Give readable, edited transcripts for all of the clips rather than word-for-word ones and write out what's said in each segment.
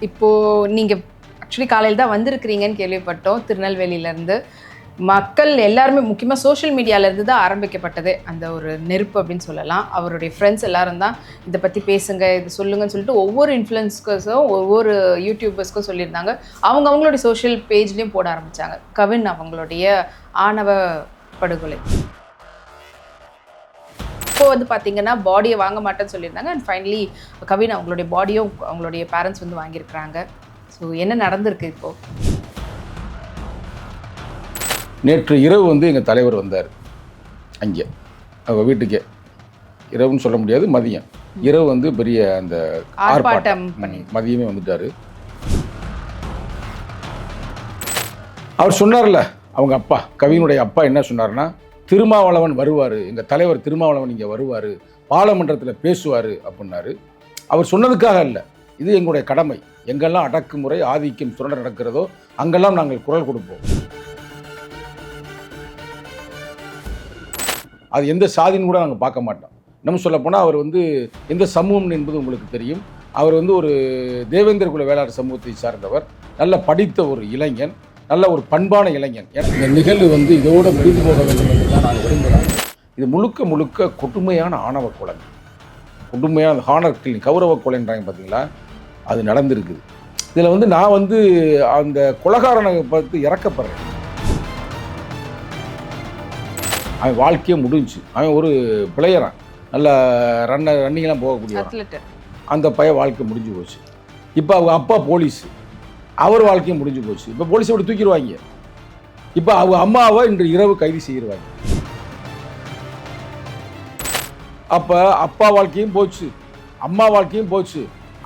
இப்போது நீங்கள் ஆக்சுவலி காலையில் தான் வந்திருக்கிறீங்கன்னு கேள்விப்பட்டோம் திருநெல்வேலியிலேருந்து. மக்கள் எல்லாருமே முக்கியமாக சோஷியல் மீடியாவிலேருந்து தான் ஆரம்பிக்கப்பட்டது அந்த ஒரு நெருப்பு அப்படின்னு சொல்லலாம். அவருடைய ஃப்ரெண்ட்ஸ் எல்லாரும் தான் இதை பற்றி பேசுங்க, இது சொல்லுங்கன்னு சொல்லிட்டு ஒவ்வொரு இன்ஃப்ளூயன்ஸர்ஸும் ஒவ்வொரு யூடியூபர்ஸ்க்கும் சொல்லியிருந்தாங்க. அவங்களுடைய சோஷியல் பேஜ்லேயும் போட ஆரம்பித்தாங்க கவின் அவங்களுடைய ஆணவ படுகொலை. இப்போ வந்து பார்த்தீங்கன்னா பாடியை வாங்க மாட்டேன்னு சொல்லியிருந்தாங்க. அண்ட் ஃபைனலி கவின் அவங்களுடைய பாடியும் அவங்களுடைய பேரண்ட்ஸ் வந்து வாங்கியிருக்கிறாங்க. ஸோ என்ன நடந்திருக்கு இப்போது? நேற்று இரவு வந்து எங்கள் தலைவர் வந்தார் அங்கே அவங்க வீட்டுக்கே. இரவுன்னு சொல்ல முடியாது, மதியம். இரவு வந்து பெரிய அந்த ஆர்ப்பாட்டம் மதியமே வந்துட்டார். அவர் சொன்னார்ல, அவங்க அப்பா கவினுடைய அப்பா என்ன சொன்னார்னா, திருமாவளவன் வருவார், எங்கள் தலைவர் திருமாவளவன் இங்கே வருவார், பாராளுமன்றத்தில் பேசுவார் அப்படின்னாரு. அவர் சொன்னதுக்காக இல்லை, இது எங்களுடைய கடமை. எங்கெல்லாம் அடக்குமுறை ஆதிக்கம் சுரண்ட நடக்கிறதோ அங்கெல்லாம் நாங்கள் குரல் கொடுப்போம். அது எந்த சாதின்னு கூட நாங்கள் பார்க்க மாட்டோம். நம்ம சொல்லப்போனால் அவர் வந்து எந்த சமூகம் என்பது உங்களுக்கு தெரியும். அவர் வந்து ஒரு தேவேந்திர குல வேளாளர் சமூகத்தை சார்ந்தவர், நல்ல படித்த ஒரு இளைஞன், நல்ல ஒரு பண்பான இளைஞன். இந்த நிகழ்வு வந்து இதோட முடிந்து போக வேண்டும் என்று தான் நான் விரும்புகிறேன். இது முழுக்க முழுக்க கொடுமையான ஆணவ கொலை, கொடுமையான ஹானர் கில்லிங், கௌரவ கொலைன்றாங்க பார்த்தீங்களா, அது நடந்திருக்குது. இதில் வந்து நான் வந்து அந்த கொலைகாரனை பார்த்து இறக்கப்படுறேன். அவன் வாழ்க்கையே முடிஞ்சு, அவன் ஒரு பிளேயரான், நல்ல ரன்னிங்லாம் போகக்கூடிய அந்த பையன் வாழ்க்கை முடிஞ்சு போச்சு. இப்போ அவங்க அப்பா போலீஸு, அவர் வாழ்க்கையும் முடிஞ்சு போச்சு. இப்போ போலீஸை விட்டு தூக்கிடுவாங்க. இப்போ அவங்க அம்மாவை இன்று இரவு கைது செய்கிறாங்க. அப்போ அப்பா வாழ்க்கையும் போச்சு, அம்மா வாழ்க்கையும் போச்சு,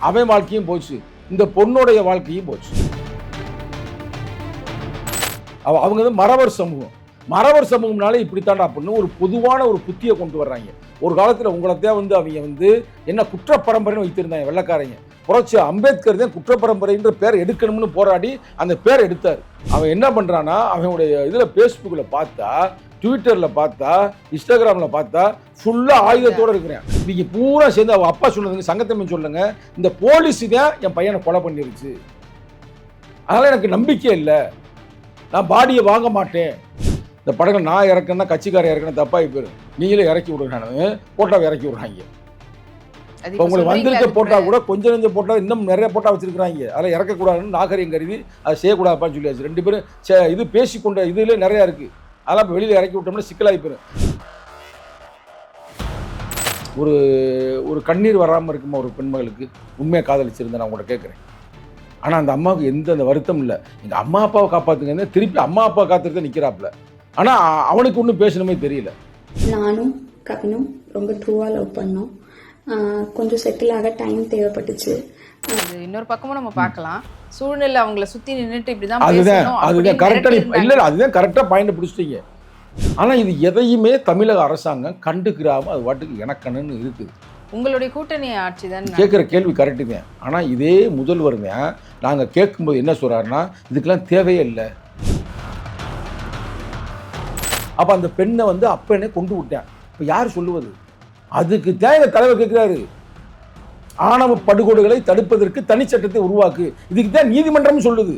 அவன் வாழ்க்கையும் போச்சு, இந்த பொண்ணுடைய வாழ்க்கையும் போச்சு. அவங்க வந்து மறவர் சமூகம். மறவர் சமூகம்னாலே இப்படித்தாண்டா அப்படின்னு ஒரு பொதுவான ஒரு புத்தியை கொண்டு வர்றாங்க. ஒரு காலத்தில் உங்களத்தையே வந்து அவங்க வந்து என்ன குற்றப்பரம்பரைன்னு வைத்திருந்தாங்க வெள்ளைக்காரங்க. புரட்சி அம்பேத்கர் தான் குற்றப்பரம்பரைன்ற பேர் எடுக்கணும்னு போராடி அந்த பேர் எடுத்தார். அவன் என்ன பண்ணுறான்னா, அவனுடைய இதில் ஃபேஸ்புக்கில் பார்த்தா, ட்விட்டரில் பார்த்தா, இன்ஸ்டாகிராமில் பார்த்தா ஃபுல்லாக ஆயுதத்தோடு இருக்கிறேன். நீங்கள் பூரா சேர்ந்து அவள் அப்பா சொன்னதுங்க சங்கத்தமிழ் சொல்லுங்க, இந்த போலீஸு தான் என் பையனை கொலை பண்ணிருச்சு, அதனால் எனக்கு நம்பிக்கை இல்லை, நான் பாடியை வாங்க மாட்டேன். இந்த படங்கள் நான் இறக்குன்னா கட்சிக்காரன் இறக்குன்னா தப்பாகி போயிடும், நீங்களே இறக்கி விடுறானு போட்டாவை இறக்கி விடுறாங்க. இப்போ உங்களுக்கு வந்திருக்க போட்டால் கூட கொஞ்சம் நெஞ்சம் போட்டால் இன்னும் நிறைய போட்டா வச்சுருக்குறாங்க, அதில் இறக்கக்கூடாதுன்னு நாகரிகம் கருதி அதை செய்யக்கூடாதுப்பான்னு சொல்லியாச்சு. ரெண்டு பேரும் இது பேசிக்கொண்ட இதுல நிறையா இருக்குது, அதெல்லாம் இப்போ வெளியில் இறக்கி விட்டோம்னா சிக்கலாகி போயிடும். ஒரு கண்ணீர் வராமல் இருக்குமா ஒரு பெண்மகளுக்கு? உண்மையாக காதலிச்சிருந்தேன் நான் உங்கள்கிட்ட கேட்குறேன். ஆனால் அந்த அம்மாவுக்கு எந்த வருத்தம் இல்லை. எங்கள் அம்மா அப்பாவை காப்பாற்றுங்க, திருப்பி அம்மா அப்பா காத்துட்டு நிற்கிறாப்புல. ஆனால் அவனுக்கு ஒன்றும் பேசணுமே தெரியல. நானும் கவினும் ரொம்ப ட்ரூவாக லவ் பண்ணோம். கொஞ்சம் செட்டில் ஆக டைம் தேவைப்பட்டுச்சு. இன்னொரு பக்கமும் நம்ம பார்க்கலாம், சூழ்நிலை அவங்கள சுற்றி நின்றுட்டு இப்படிதான் அதுதான் கரெக்டாக இல்லை, அதுதான் கரெக்டாக பாயிண்ட் பிடிச்சிட்டீங்க. ஆனால் இது எதையுமே தமிழக அரசாங்கம் கண்டுக்கிறாமல் அது வாட்டுக்கு எனக்கணுன்னு இருக்குது. உங்களுடைய கூட்டணி ஆட்சி தான் கேட்குற கேள்வி கரெக்டு தான். ஆனால் இதே முதல்வர் தான் நாங்கள் கேட்கும்போது என்ன சொல்கிறாருன்னா, இதுக்கெல்லாம் தேவையே இல்லை. அப்போ அந்த பெண்ணை வந்து அப்பனே கொண்டு விட்டேன். இப்போ யார் சொல்லுவது? அதுக்கு தேவை தலைவர் கேட்குறாரு, ஆணவ படுகொலைகளை தடுப்பதற்கு தனி சட்டத்தை உருவாக்கு. இதுக்கு தான் நீதிமன்றம் சொல்லுது.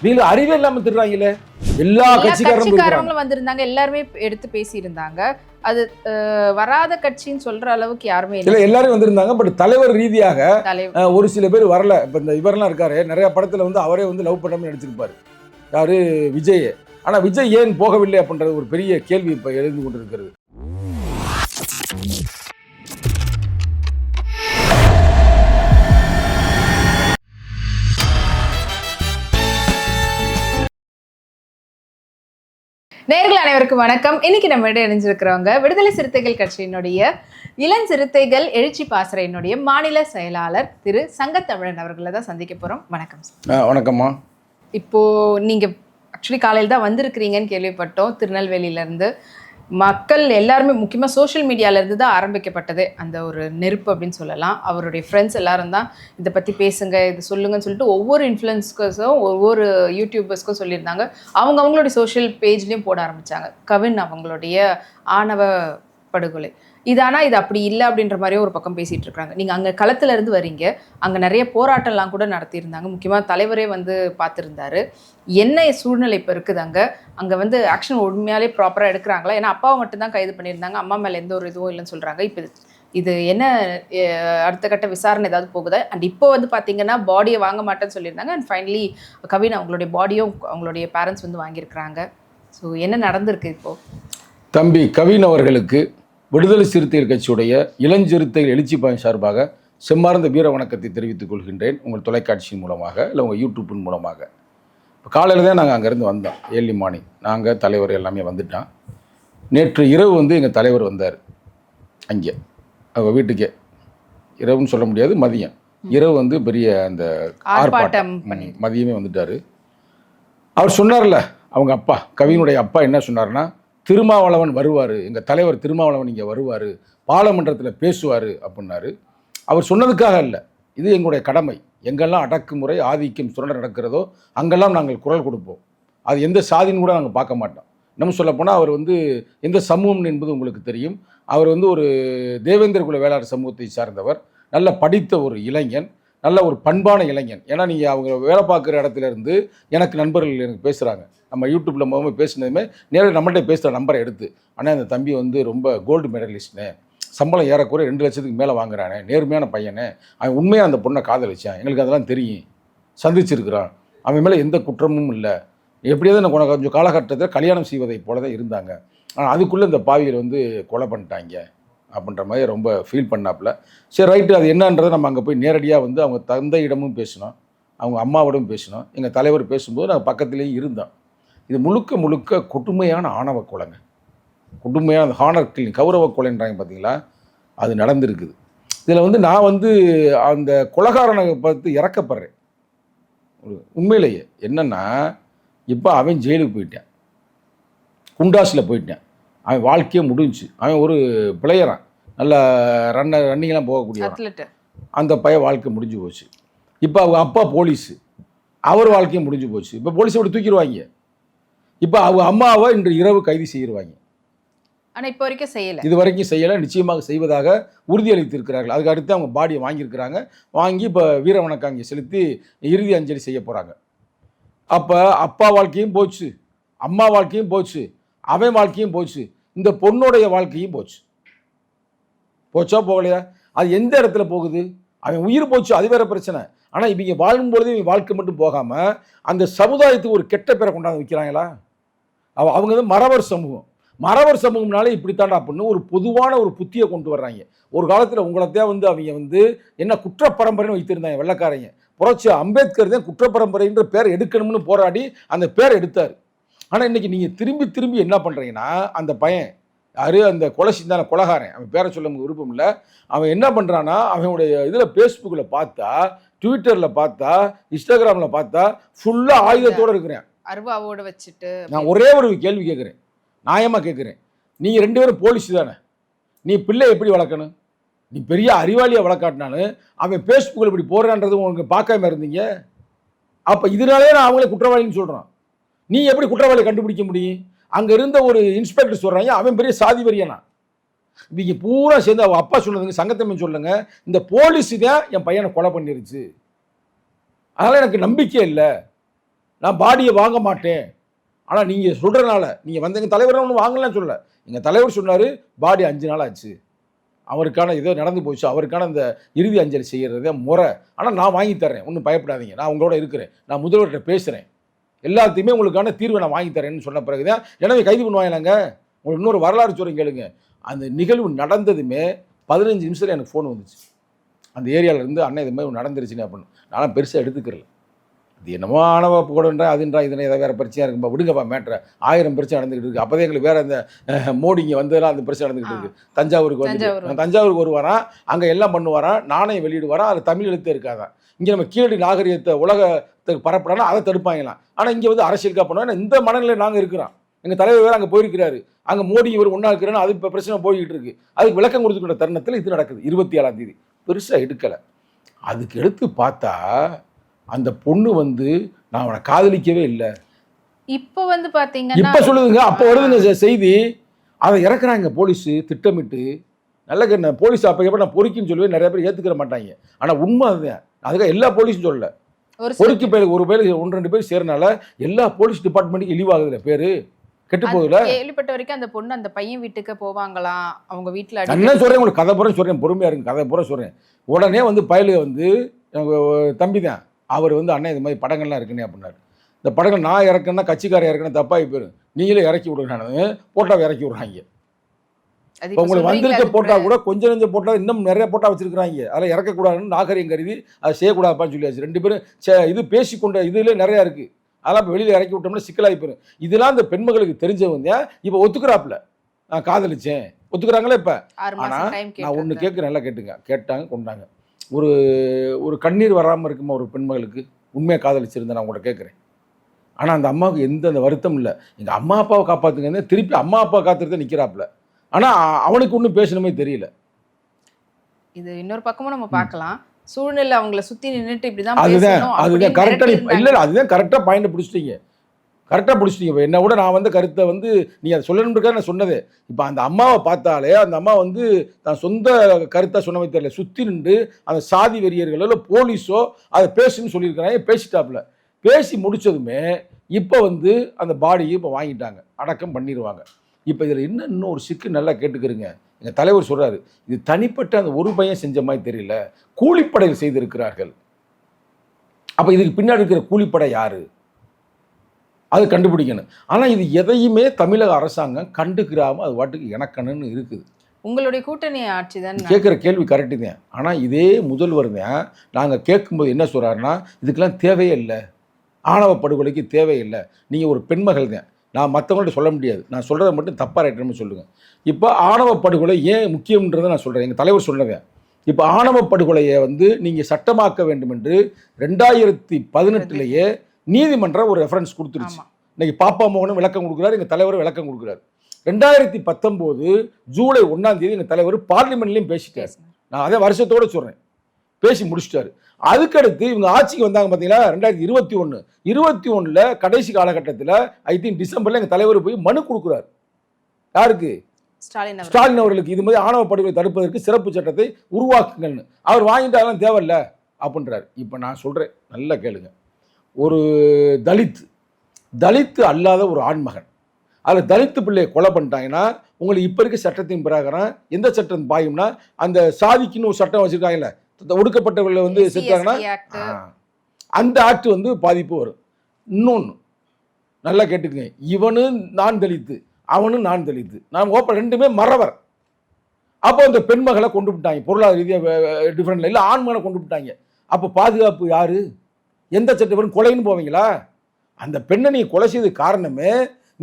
நீங்க அறிவே இல்லாமல் திருறாங்களே. எல்லா கட்சிக்காரங்களும் வந்திருந்தாங்க, எல்லாருமே எடுத்து பேசியிருந்தாங்க. அது வராத கட்சின்னு சொல்ற அளவுக்கு யாருமே இல்லை, எல்லாரும் வந்திருந்தாங்க. பட் தலைவர் ரீதியாக ஒரு சில பேர் வரல. இப்போ இந்த இவரெல்லாம் இருக்காரு, நிறைய படத்துல வந்து அவரே வந்து லவ் பண்ணாமல் நடிச்சிருப்பாரு, யாரு விஜய். ஆனால் விஜய் ஏன் போகவில்லை அப்படின்றது ஒரு பெரிய கேள்வி இப்போ எழுந்து கொண்டிருக்கிறது. நேயர்கள் அனைவருக்கும் வணக்கம். இன்னைக்கு நம்ம இணைஞ்சிருக்கிறவங்க விடுதலை சிறுத்தைகள் கட்சியினுடைய இளம் சிறுத்தைகள் எழுச்சி பாசறையினுடைய மாநில செயலாளர் திரு சங்கத்தமிழன் அவர்களை தான் சந்திக்க போறோம். வணக்கம் சார். வணக்கம்மா. இப்போ நீங்க ஆக்சுவலி காலையில் தான் வந்திருக்கிறீங்கன்னு கேள்விப்பட்டோம் திருநெல்வேலியிலேருந்து. மக்கள் எல்லாருமே முக்கியமாக சோஷியல் மீடியாவிலேருந்து தான் ஆரம்பிக்கப்பட்டது அந்த ஒரு நெருப்பு அப்படின்னு சொல்லலாம். அவருடைய ஃப்ரெண்ட்ஸ் எல்லாரும் தான் இதை பற்றி பேசுங்க, இது சொல்லுங்கன்னு சொல்லிட்டு ஒவ்வொரு இன்ஃப்ளூயன்ஸர்ஸும் ஒவ்வொரு யூடியூபர்ஸ்க்கும் சொல்லியிருந்தாங்க. அவங்களுடைய சோஷியல் பேஜ்லேயும் போட ஆரம்பித்தாங்க கவின் அவங்களுடைய ஆணவ படுகொலை. இது அப்படி இல்லை அப்படின்ற மாதிரியே ஒரு பக்கம் பேசிட்டு இருக்காங்க. நீங்க அங்க களத்துல இருந்து வரீங்க, அங்க நிறைய போராட்டம்லாம் கூட நடத்தியிருந்தாங்க, முக்கியமா தலைவரே வந்து பார்த்திருந்தாரு. என்ன சூழ்நிலை இப்போ இருக்குது அங்க? அங்க வந்து ஆக்ஷன் உண்மையாலே ப்ராப்பரா எடுக்கிறாங்களா? ஏன்னா அப்பாவை மட்டும்தான் கைது பண்ணியிருந்தாங்க, அம்மா மேல எந்த ஒரு இதுவும் இல்லைன்னு சொல்றாங்க. இப்போ இது என்ன அடுத்த கட்ட விசாரணை ஏதாவது போகுதா? அண்ட் இப்போ வந்து பார்த்தீங்கன்னா பாடியை வாங்க மாட்டேன்னு சொல்லியிருந்தாங்க. அண்ட் ஃபைனலி கவின் அவங்களுடைய பாடியும் அவங்களுடைய பேரண்ட்ஸ் வந்து வாங்கியிருக்கிறாங்க. ஸோ என்ன நடந்திருக்கு இப்போ? தம்பி கவின் அவர்களுக்கு விடுதலை சிறுத்தைகள் கட்சியுடைய இளஞ்சிறுத்தைகள் எழுச்சி பாய் சார்பாக செம்மார்ந்த வீர வணக்கத்தை தெரிவித்துக் கொள்கின்றேன். உங்கள் தொலைக்காட்சியின் மூலமாக இல்லை உங்கள் யூடியூப்பின் மூலமாக. இப்போ காலையில் தான் நாங்கள் அங்கேருந்து வந்தோம், ஏர்லி மார்னிங். நாங்கள் தலைவர் எல்லாமே வந்துட்டோம். நேற்று இரவு வந்து எங்கள் தலைவர் வந்தார் அங்கே அவங்க வீட்டுக்கே. இரவுன்னு சொல்ல முடியாது, மதியம். இரவு வந்து பெரிய அந்த ஆர்ப்பாட்டம் மதியமே வந்துட்டார். அவர் சொன்னார்ல, அவங்க அப்பா கவினுடைய அப்பா என்ன சொன்னார்னா, திருமாவளவன் வருவார், எங்கள் தலைவர் திருமாவளவன் இங்கே வருவார், பாராளுமன்றத்தில் பேசுவார் அப்படின்னாரு. அவர் சொன்னதுக்காக இல்லை, இது எங்களுடைய கடமை. எங்கெல்லாம் அடக்குமுறை ஆதிக்கம் சுரண்டல் நடக்கிறதோ அங்கெல்லாம் நாங்கள் குரல் கொடுப்போம். அது எந்த சாதின்னு கூட நாங்கள் பார்க்க மாட்டோம். நம்ம சொல்லப்போனால் அவர் வந்து எந்த சமூகம் என்பது உங்களுக்கு தெரியும். அவர் வந்து ஒரு தேவேந்திர குல வேளாளர் சமூகத்தை சார்ந்தவர், நல்ல படித்த ஒரு இளைஞன், நல்ல ஒரு பண்பான இளைஞன். ஏன்னா நீங்கள் அவங்க வேலை பார்க்குற இடத்துல இருந்து எனக்கு நண்பர்கள் எனக்கு பேசுகிறாங்க. நம்ம யூடியூப்பில் முதல்ல பேசினதுமே நேரடி நம்மள்கிட்ட பேசுகிற நம்பரை எடுத்து, ஆனால் இந்த தம்பி வந்து ரொம்ப கோல்டு மெடலிஸ்ட்னே, சம்பளம் ஏறக்குறைய 2 லட்சத்துக்கு மேலே வாங்குறானே, நேர்மையான பையனே, அவன் உண்மையாக அந்த பொண்ணை காதலிச்சான், எங்களுக்கு அதெல்லாம் தெரியும், சந்திச்சிருக்கிறான், அவன் மேலே எந்த குற்றமும் இல்லை, எப்படியாவது நான் கொஞ்சம் காலகட்டத்தில் கல்யாணம் செய்வதை போல தான் இருந்தாங்க, ஆனால் அதுக்குள்ளே இந்த பாவியர் வந்து கொலை பண்ணிட்டாங்க அப்படின்ற மாதிரி ரொம்ப ஃபீல் பண்ணாப்புல. சரி ரைட்டு, அது என்னன்றதை நம்ம அங்கே போய் நேரடியாக வந்து அவங்க தந்தையிடமும் பேசினோம், அவங்க அம்மாவிடமும் பேசினோம், எங்கள் தலைவர் பேசும்போது நாங்கள் பக்கத்துலேயும் இருந்தோம். இது முழுக்க முழுக்க கொடுமையான ஆணவ கொலைங்க, கொடுமையான அந்த ஹானர் கில்லிங், கௌரவ கொலைன்றாங்க பார்த்தீங்களா, அது நடந்திருக்குது. இதில் வந்து நான் வந்து அந்த கொலைகாரனை பார்த்து இறக்கப்படுறேன். உண்மையிலேயே என்னென்னா, இப்போ அவன் ஜெயிலுக்கு போயிட்டான், குண்டாஸில் போயிட்டான், அவன் வாழ்க்கையே முடிஞ்சு, அவன் ஒரு பிளேயரான், நல்ல ரன்னிங்லாம் போகக்கூடிய அந்த பையன் வாழ்க்கை முடிஞ்சு போச்சு. இப்போ அவங்க அப்பா போலீஸு, அவர் வாழ்க்கையும் முடிஞ்சு போச்சு. இப்போ போலீஸை விட்டு தூக்கிடுவாங்க. இப்போ அவங்க அம்மாவை இன்று இரவு கைது செய்திருவாங்க. ஆனால் இப்போ வரைக்கும் செய்யலை, இது வரைக்கும் செய்யலை, நிச்சயமாக செய்வதாக உறுதியளித்திருக்கிறார்கள். அதுக்கு அடுத்து அவங்க பாடியை வாங்கியிருக்கிறாங்க, வாங்கி இப்போ வீர வணக்கம் அங்கே செலுத்தி இறுதி அஞ்சலி செய்ய போகிறாங்க. அப்போ அப்பா வாழ்க்கையும் போச்சு, அம்மா வாழ்க்கையும் போச்சு, அவன் வாழ்க்கையும் போச்சு, இந்த பொண்ணுடைய வாழ்க்கையும் போச்சு. போச்சா போகலையா? அது எந்த இடத்துல போகுது? அவன் உயிர் போச்சு, அது வேற பிரச்சனை. ஆனால் இவங்க வாழும்பொழுது இவங்க வாழ்க்கை மட்டும் போகாமல் அந்த சமுதாயத்துக்கு ஒரு கெட்ட பேரை கொண்டாந்து வைக்கிறாங்களா? அவங்க வந்து மறவர் சமூகம், மறவர் சமூகம்னாலே இப்படித்தாண்டா அப்படின்னு ஒரு பொதுவான ஒரு புத்தியை கொண்டு வர்றாங்க. ஒரு காலத்தில் உங்களைத்தான் வந்து அவங்க வந்து என்ன குற்றப்பரம்பரைன்னு வைத்திருந்தாங்க வெள்ளைக்காரங்க. புரட்சி அம்பேத்கர் தான் குற்றப்பரம்பரைன்ற பேர் எடுக்கணும்னு போராடி அந்த பேர் எடுத்தார். ஆனால் இன்றைக்கி நீங்கள் திரும்பி திரும்பி என்ன பண்ணுறீங்கன்னா, அந்த பையன் யார், அந்த கொலை செஞ்சான கொலைகாரன், அவன் பேரை சொல்ல நமக்கு விருப்பம் இல்லை, அவன் என்ன பண்ணுறான்னா, அவனுடைய இதில் ஃபேஸ்புக்கில் பார்த்தா, ட்விட்டரில் பார்த்தா, இன்ஸ்டாகிராமில் பார்த்தா ஃபுல்லாக ஆயுதத்தோடு இருக்கிறேன், அருவாவோடு வச்சுட்டு. நான் ஒரே ஒரு கேள்வி கேட்குறேன், நியாயமாக கேட்குறேன். நீங்கள் 2 பேரும் போலீஸ் தானே, நீ பிள்ளை எப்படி வளர்க்கணும்? நீ பெரிய அறிவாளியாக வளர்க்காட்டினாலும் அவன் ஃபேஸ்புக்கில் இப்படி போடுறான்றது உங்களுக்கு பார்க்காம இருந்தீங்க. அப்போ இதனாலே நான் அவங்களே குற்றவாளின்னு சொல்கிறேன். நீ எப்படி குற்றவாளியை கண்டுபிடிக்க முடியும்? அங்கே இருந்த ஒரு இன்ஸ்பெக்டர் சொல்கிறாங்க, அவன் பெரிய சாதி வரியனா. இவங்க பூரா சேர்ந்து அவள் அப்பா சொன்னதுங்க, சங்கத்தம்மன் சொல்லுங்க, இந்த போலீஸு தான் என் பையனை கொலை பண்ணிருச்சு, அதனால் எனக்கு நம்பிக்கை இல்லை, நான் பாடியை வாங்க மாட்டேன். ஆனால் நீங்கள் சொல்கிறனால நீங்கள் வந்து எங்கள் தலைவர் ஒன்றும் வாங்கலான்னு சொல்லலை, எங்கள் தலைவர் சொன்னார் பாடி 5 நாள் ஆச்சு, அவருக்கான ஏதோ நடந்து போச்சு, அவருக்கான அந்த இறுதி அஞ்சலி செய்கிறதே முறை, ஆனால் நான் வாங்கி தர்றேன், ஒன்றும் பயப்படாதீங்க, நான் உங்களோட இருக்கிறேன், நான் முதல்வர்கிட்ட பேசுகிறேன், எல்லாத்தையுமே உங்களுக்கான தீர்வை நான் வாங்கி தரேன்னு சொன்ன பிறகு தான் எனவே கைது பண்ணுவாங்களாங்க. உங்களுக்கு இன்னொரு வரலாறு சொல்கிறேன் கேளுங்க. அந்த நிகழ்வு நடந்ததுமே 15 நிமிஷத்தில் எனக்கு ஃபோன் வந்துச்சு அந்த ஏரியாவிலேருந்து, அண்ணன் இது மாதிரி நடந்துருச்சுன்னு அப்படின்னு. நானும் பெருசாக எடுத்துக்கிறல, இது என்னமோ ஆணவ போடுன்றா அதுன்றா இதுன்னு ஏதாவது வேறு பிரச்சனையாக இருக்குப்பா, விடுங்கப்பா மேட்ரை, 1000 பிரச்சனை நடந்துக்கிட்டு இருக்குது. அப்போதே எங்களுக்கு வேறு அந்த மோடி இங்கே வந்ததெல்லாம் அந்த பிரச்சனை நடந்துக்கிட்டு இருக்குது. தஞ்சாவூருக்கு வந்து தஞ்சாவூருக்கு வருவாரான், அங்கே எல்லாம் பண்ணுவாரான், நாணயம் வெளியிடுவாரான், அது தமிழ் எழுத்தே இருக்காதான். இங்கே நம்ம கீழடி நாகரிகத்தை உலகத்துக்கு பரப்புறானா அதை தடுப்பாங்களாம். ஆனால் இங்கே வந்து அரசியலுக்காக பண்ணுவோம். இந்த மனநிலை நாங்கள் இருக்கிறோம், எங்கள் தலைவர் வேறு அங்கே போயிருக்கிறாரு, அங்கே மோடி இவர் ஒன்றா இருக்கிறேன்னு அது இப்போ பிரச்சனை போய்கிட்டு இருக்கு. அதுக்கு விளக்கம் கொடுத்துக்கிட்ட தருணத்தில் இது நடக்குது. 27ஆம் தேதி பெருசாக எடுக்கலை. அதுக்கு எடுத்து பார்த்தா அந்த பொண்ணு வந்து நான் அவனை காதலிக்கவே இல்லை, இப்போ வந்து பார்த்தீங்கன்னா இப்போ சொல்லுதுங்க, அப்போ வருதுங்க செய்தி, அதை இறக்குறாங்க போலீஸு திட்டமிட்டு. நல்ல கேட்ட போலீஸ் அப்போ நான் பொறுக்கின்னு சொல்லுவேன், நிறைய பேர் ஏற்றுக்கிற மாட்டாங்க. ஆனால் உண்மை அதுதான். அதுக்காக எல்லா போலீஸும் சொல்லலை. பொறுக்கி பேருக்கு ஒரு பேர் 1-2 பேர் சேர்னால எல்லா போலீஸ் டிபார்ட்மெண்ட்டுக்கு இழிவாகுதுல பேர் கெட்டு போகுதுல. கேள்விப்பட்ட வரைக்கும் அந்த பொண்ணு அந்த பையன் வீட்டுக்கு போவாங்களாம், அவங்க வீட்டில் என்ன சொல்கிறேன் உங்களுக்கு, கதை பூரா சொல்கிறேன், பொறுமையாக இருக்கு, கதை பூரா சொல்கிறேன். உடனே வந்து பயலுக வந்து தம்பி தான் அவர் வந்து அண்ணன் இது மாதிரி படங்கள்லாம் இருக்குன்னே அப்படின்னாரு. இந்த படங்கள் நான் இறக்குன்னா கட்சிக்காரன் இறக்குன்னா தப்பாகி போயிடும், நீங்களே இறக்கி விடுறானு போட்டாவை இறக்கி விட்றாங்க. இப்போ உங்களுக்கு வந்திருக்க போட்டால் கூட கொஞ்சம் கொஞ்சம் போட்டால் இன்னும் நிறைய போட்டா வச்சிருக்கிறாங்க. அதில் இறக்கக்கூடாதுன்னு நாகரிகம் கருதி அதை செய்யக்கூடாதுப்பான்னு சொல்லியாச்சு. 2 பேரும் இது பேசிக்கொண்ட இதுல நிறையா இருக்குது. அதெல்லாம் இப்போ வெளியில் இறக்கி விட்டோம்னா சிக்கலாகி போயிடும். இதெல்லாம் இந்த பெண்மகளுக்கு தெரிஞ்சவங்க இப்போ ஒத்துக்கிறாப்புல, நான் காதலிச்சேன் ஒத்துக்கிறாங்களே இப்போ. ஆனால் நான் ஒன்று கேட்குறேன், நல்லா கேட்டுங்க. கேட்டாங்க கொண்டாங்க. ஒரு கண்ணீர் வராமல் இருக்குமா ஒரு பெண்மகளுக்கு உண்மையாக காதலிச்சிருந்தேன்? நான் உங்கள்கிட்ட கேட்குறேன். ஆனால் அந்த அம்மாவுக்கு எந்த வருத்தம் இல்லை. எங்கள் அம்மா அப்பாவை காப்பாற்றுங்க, திருப்பி அம்மா அப்பா காத்துறத நிற்கிறாப்புல. ஆனால் அவனுக்கு ஒன்றும் பேசணுமே தெரியல. இது இன்னொரு பக்கமும் நம்ம பார்க்கலாம். சூழ்நிலை அவங்கள சுற்றி நின்றுட்டு இப்படி தான் அதுதான் கரெக்டாக இல்லை, அதுதான் கரெக்டாக பாயிண்ட் பிடிச்சிட்டீங்க, கரெக்டாக பிடிச்சிட்டீங்க. இப்போ என்ன கூட நான் வந்து கருத்தை வந்து நீ அதை சொல்லணுன்றக்காக நான் சொன்னது. இப்போ அந்த அம்மாவை பார்த்தாலே அந்த அம்மா வந்து நான் சொந்த கருத்தாக சொன்னவே தெரியல, சுற்றி நின்று அந்த சாதி வெறியர்களோ இல்லை போலீஸோ அதை பேசுன்னு சொல்லியிருக்கிறாங்க. பேசிட்டாப்புல. பேசி முடித்ததுமே இப்போ வந்து அந்த பாடியை இப்போ வாங்கிட்டாங்க, அடக்கம் பண்ணிடுவாங்க. இப்போ இதில் இன்னும் ஒரு சிக்கு நல்லா கேட்டுக்கிறீங்க. எங்கள் தலைவர் சொல்கிறாரு, இது தனிப்பட்ட அந்த ஒரு பையன் செஞ்ச மாதிரி தெரியல, கூலிப்படையில் செய்திருக்கிறார்கள். அப்போ இதுக்கு பின்னாடி இருக்கிற கூலிப்படை யார், அது கண்டுபிடிக்கணும். ஆனால் இது எதையுமே தமிழக அரசாங்கம் கண்டுக்கிறாமல் அது வாட்டுக்கு எனக்கணுன்னு இருக்குது. உங்களுடைய கூட்டணி ஆட்சி தான் கேட்குற கேள்வி கரெக்டு தான். ஆனால் இதே முதல்வர் தான் நாங்கள் கேட்கும்போது என்ன சொல்கிறாருன்னா, இதுக்கெல்லாம் தேவையே இல்லை, ஆணவ படுகொலைக்கு தேவையில்லை, நீங்கள் ஒரு பெண்மகள் தான், நான் மற்றவங்கள்ட்ட சொல்ல முடியாது, நான் சொல்கிறத மட்டும் தப்பாக ரைட்டர்னு சொல்லுங்கள். இப்போ ஆணவ படுகொலை ஏன் முக்கியன்றதை நான் சொல்கிறேன். எங்கள் தலைவர் சொன்னதேன். இப்போ ஆணவ படுகொலையை வந்து நீங்கள் சட்டமாக்க வேண்டும் என்று 2018 நீதிமன்றம் ஒரு ரெஃபரன்ஸ் கொடுத்துருச்சு. இன்னைக்கு பாப்பா மோகனும் விளக்கம் கொடுக்குறாரு, எங்கள் தலைவரும் விளக்கம் கொடுக்குறாரு. 2019 ஜூலை 1 எங்கள் தலைவர் பார்லிமெண்ட்லேயும் பேசிட்டார். நான் அதே வருஷத்தோடு சொல்கிறேன், பேசி முடிச்சிட்டாரு. அதுக்கடுத்து இவங்க ஆட்சிக்கு வந்தாங்க பார்த்தீங்களா 2021 கடைசி காலகட்டத்தில் ஐ திங்க் டிசம்பரில் எங்கள் தலைவர் போய் மனு கொடுக்குறாரு. யாருக்கு? ஸ்டாலின் அவர்களுக்கு. இது மாதிரி ஆணவ படுகொலை தடுப்பதற்கு சிறப்பு சட்டத்தை உருவாக்குங்கள்னு. அவர் வாங்கிட்டு அதெல்லாம் தேவையில்ல அப்படின்றார். இப்போ நான் சொல்கிறேன், நல்லா கேளுங்க. ஒரு தலித்து அல்லாத ஒரு ஆண்மகன், அதில் தலித்து பிள்ளையை கொலை பண்ணிட்டாங்கன்னா உங்களுக்கு இப்போ இருக்க சட்டத்தின் பிரகாரம் எந்த சட்டம் பாயும்னா, அந்த சாதிக்குன்னு ஒரு சட்டம் வச்சுருக்காங்கல்ல, ஒடுக்கப்பட்டவர்களை வந்து செத்தாங்கன்னா அந்த ஆக்ட் வந்து பாதிப்பு வரும். இன்னொன்று நல்லா கேட்டுக்குங்க, இவனும் நான் தலித்து அவனும் நான் தலித்து, நான் ஓப்பன் ரெண்டுமே மறவர். அப்போ அந்த பெண்மகளை கொண்டு விட்டாங்க, பொருளாதார ரீதியாக டிஃப்ரெண்ட்ல இல்லை ஆண்மகனை கொண்டு விட்டாங்க. அப்போ பாதுகாப்பு யாரு? எந்த சட்டம் கொலைன்னு போவீங்களா? அந்த பெண்ணை நீ கொலை செய்த காரணமே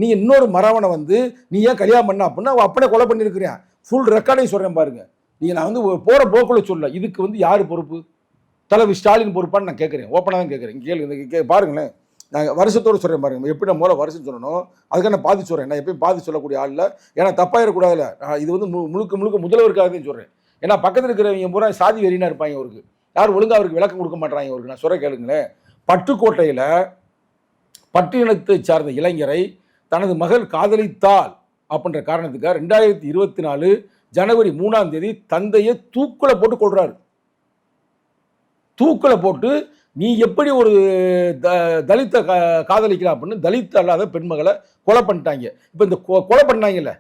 நீ இன்னொரு மறவனை வந்து நீ ஏன் கல்யாணம் பண்ண அப்படின்னா அவன் அப்பனே கொலை பண்ணியிருக்கிறேன். ஃபுல் ரெக்கார்டையும் சொல்கிறேன் பாருங்க. நீங்கள் நான் வந்து போகிற போக்கில் சொல்ல, இதுக்கு வந்து யார் பொறுப்பு? தலைவர் ஸ்டாலின் பொறுப்பான்னு நான் கேட்குறேன், ஓப்பனாக தான் கேட்குறேன். கேள்வி பாருங்களேன், நான் வருஷத்தோடு சொல்கிறேன் பாருங்க. எப்படி நான் மூலம் வருஷம் சொல்லணும் அதுக்காக நான் பாதி சொல்கிறேன். நான் எப்பயும் பாதி சொல்லக்கூடிய ஆள் இல்லை, ஏன்னா தப்பாயிடக்கூடாதுல்ல. இது வந்து முழுக்க முதல்வருக்காக தான் சொல்கிறேன். ஏன்னா பக்கத்தில் இருக்கிறவங்க பூரா சாதி வெறினா இருப்பாங்க. அவருக்கு யார் ஒழுங்காக அவருக்கு விளக்கம் கொடுக்க மாட்டாங்க. அவருக்கு நான் சொல்ல கேளுங்களேன். பட்டுக்கோட்டையில் பட்டு இனத்தை சார்ந்த இளைஞரை தனது மகள் காதலித்தாள் அப்படின்ற காரணத்துக்காக 2024 ஜனவரி 3 தந்தையை தூக்கில் போட்டு கொள்றாரு. தூக்கில் போட்டு நீ எப்படி ஒரு தலித்தை காதலிக்கிற அப்படின்னு தலித் அல்லாத பெண்மகளை கொலை பண்ணிட்டாங்க. இப்போ இந்த கொலை பண்ணாங்கல்ல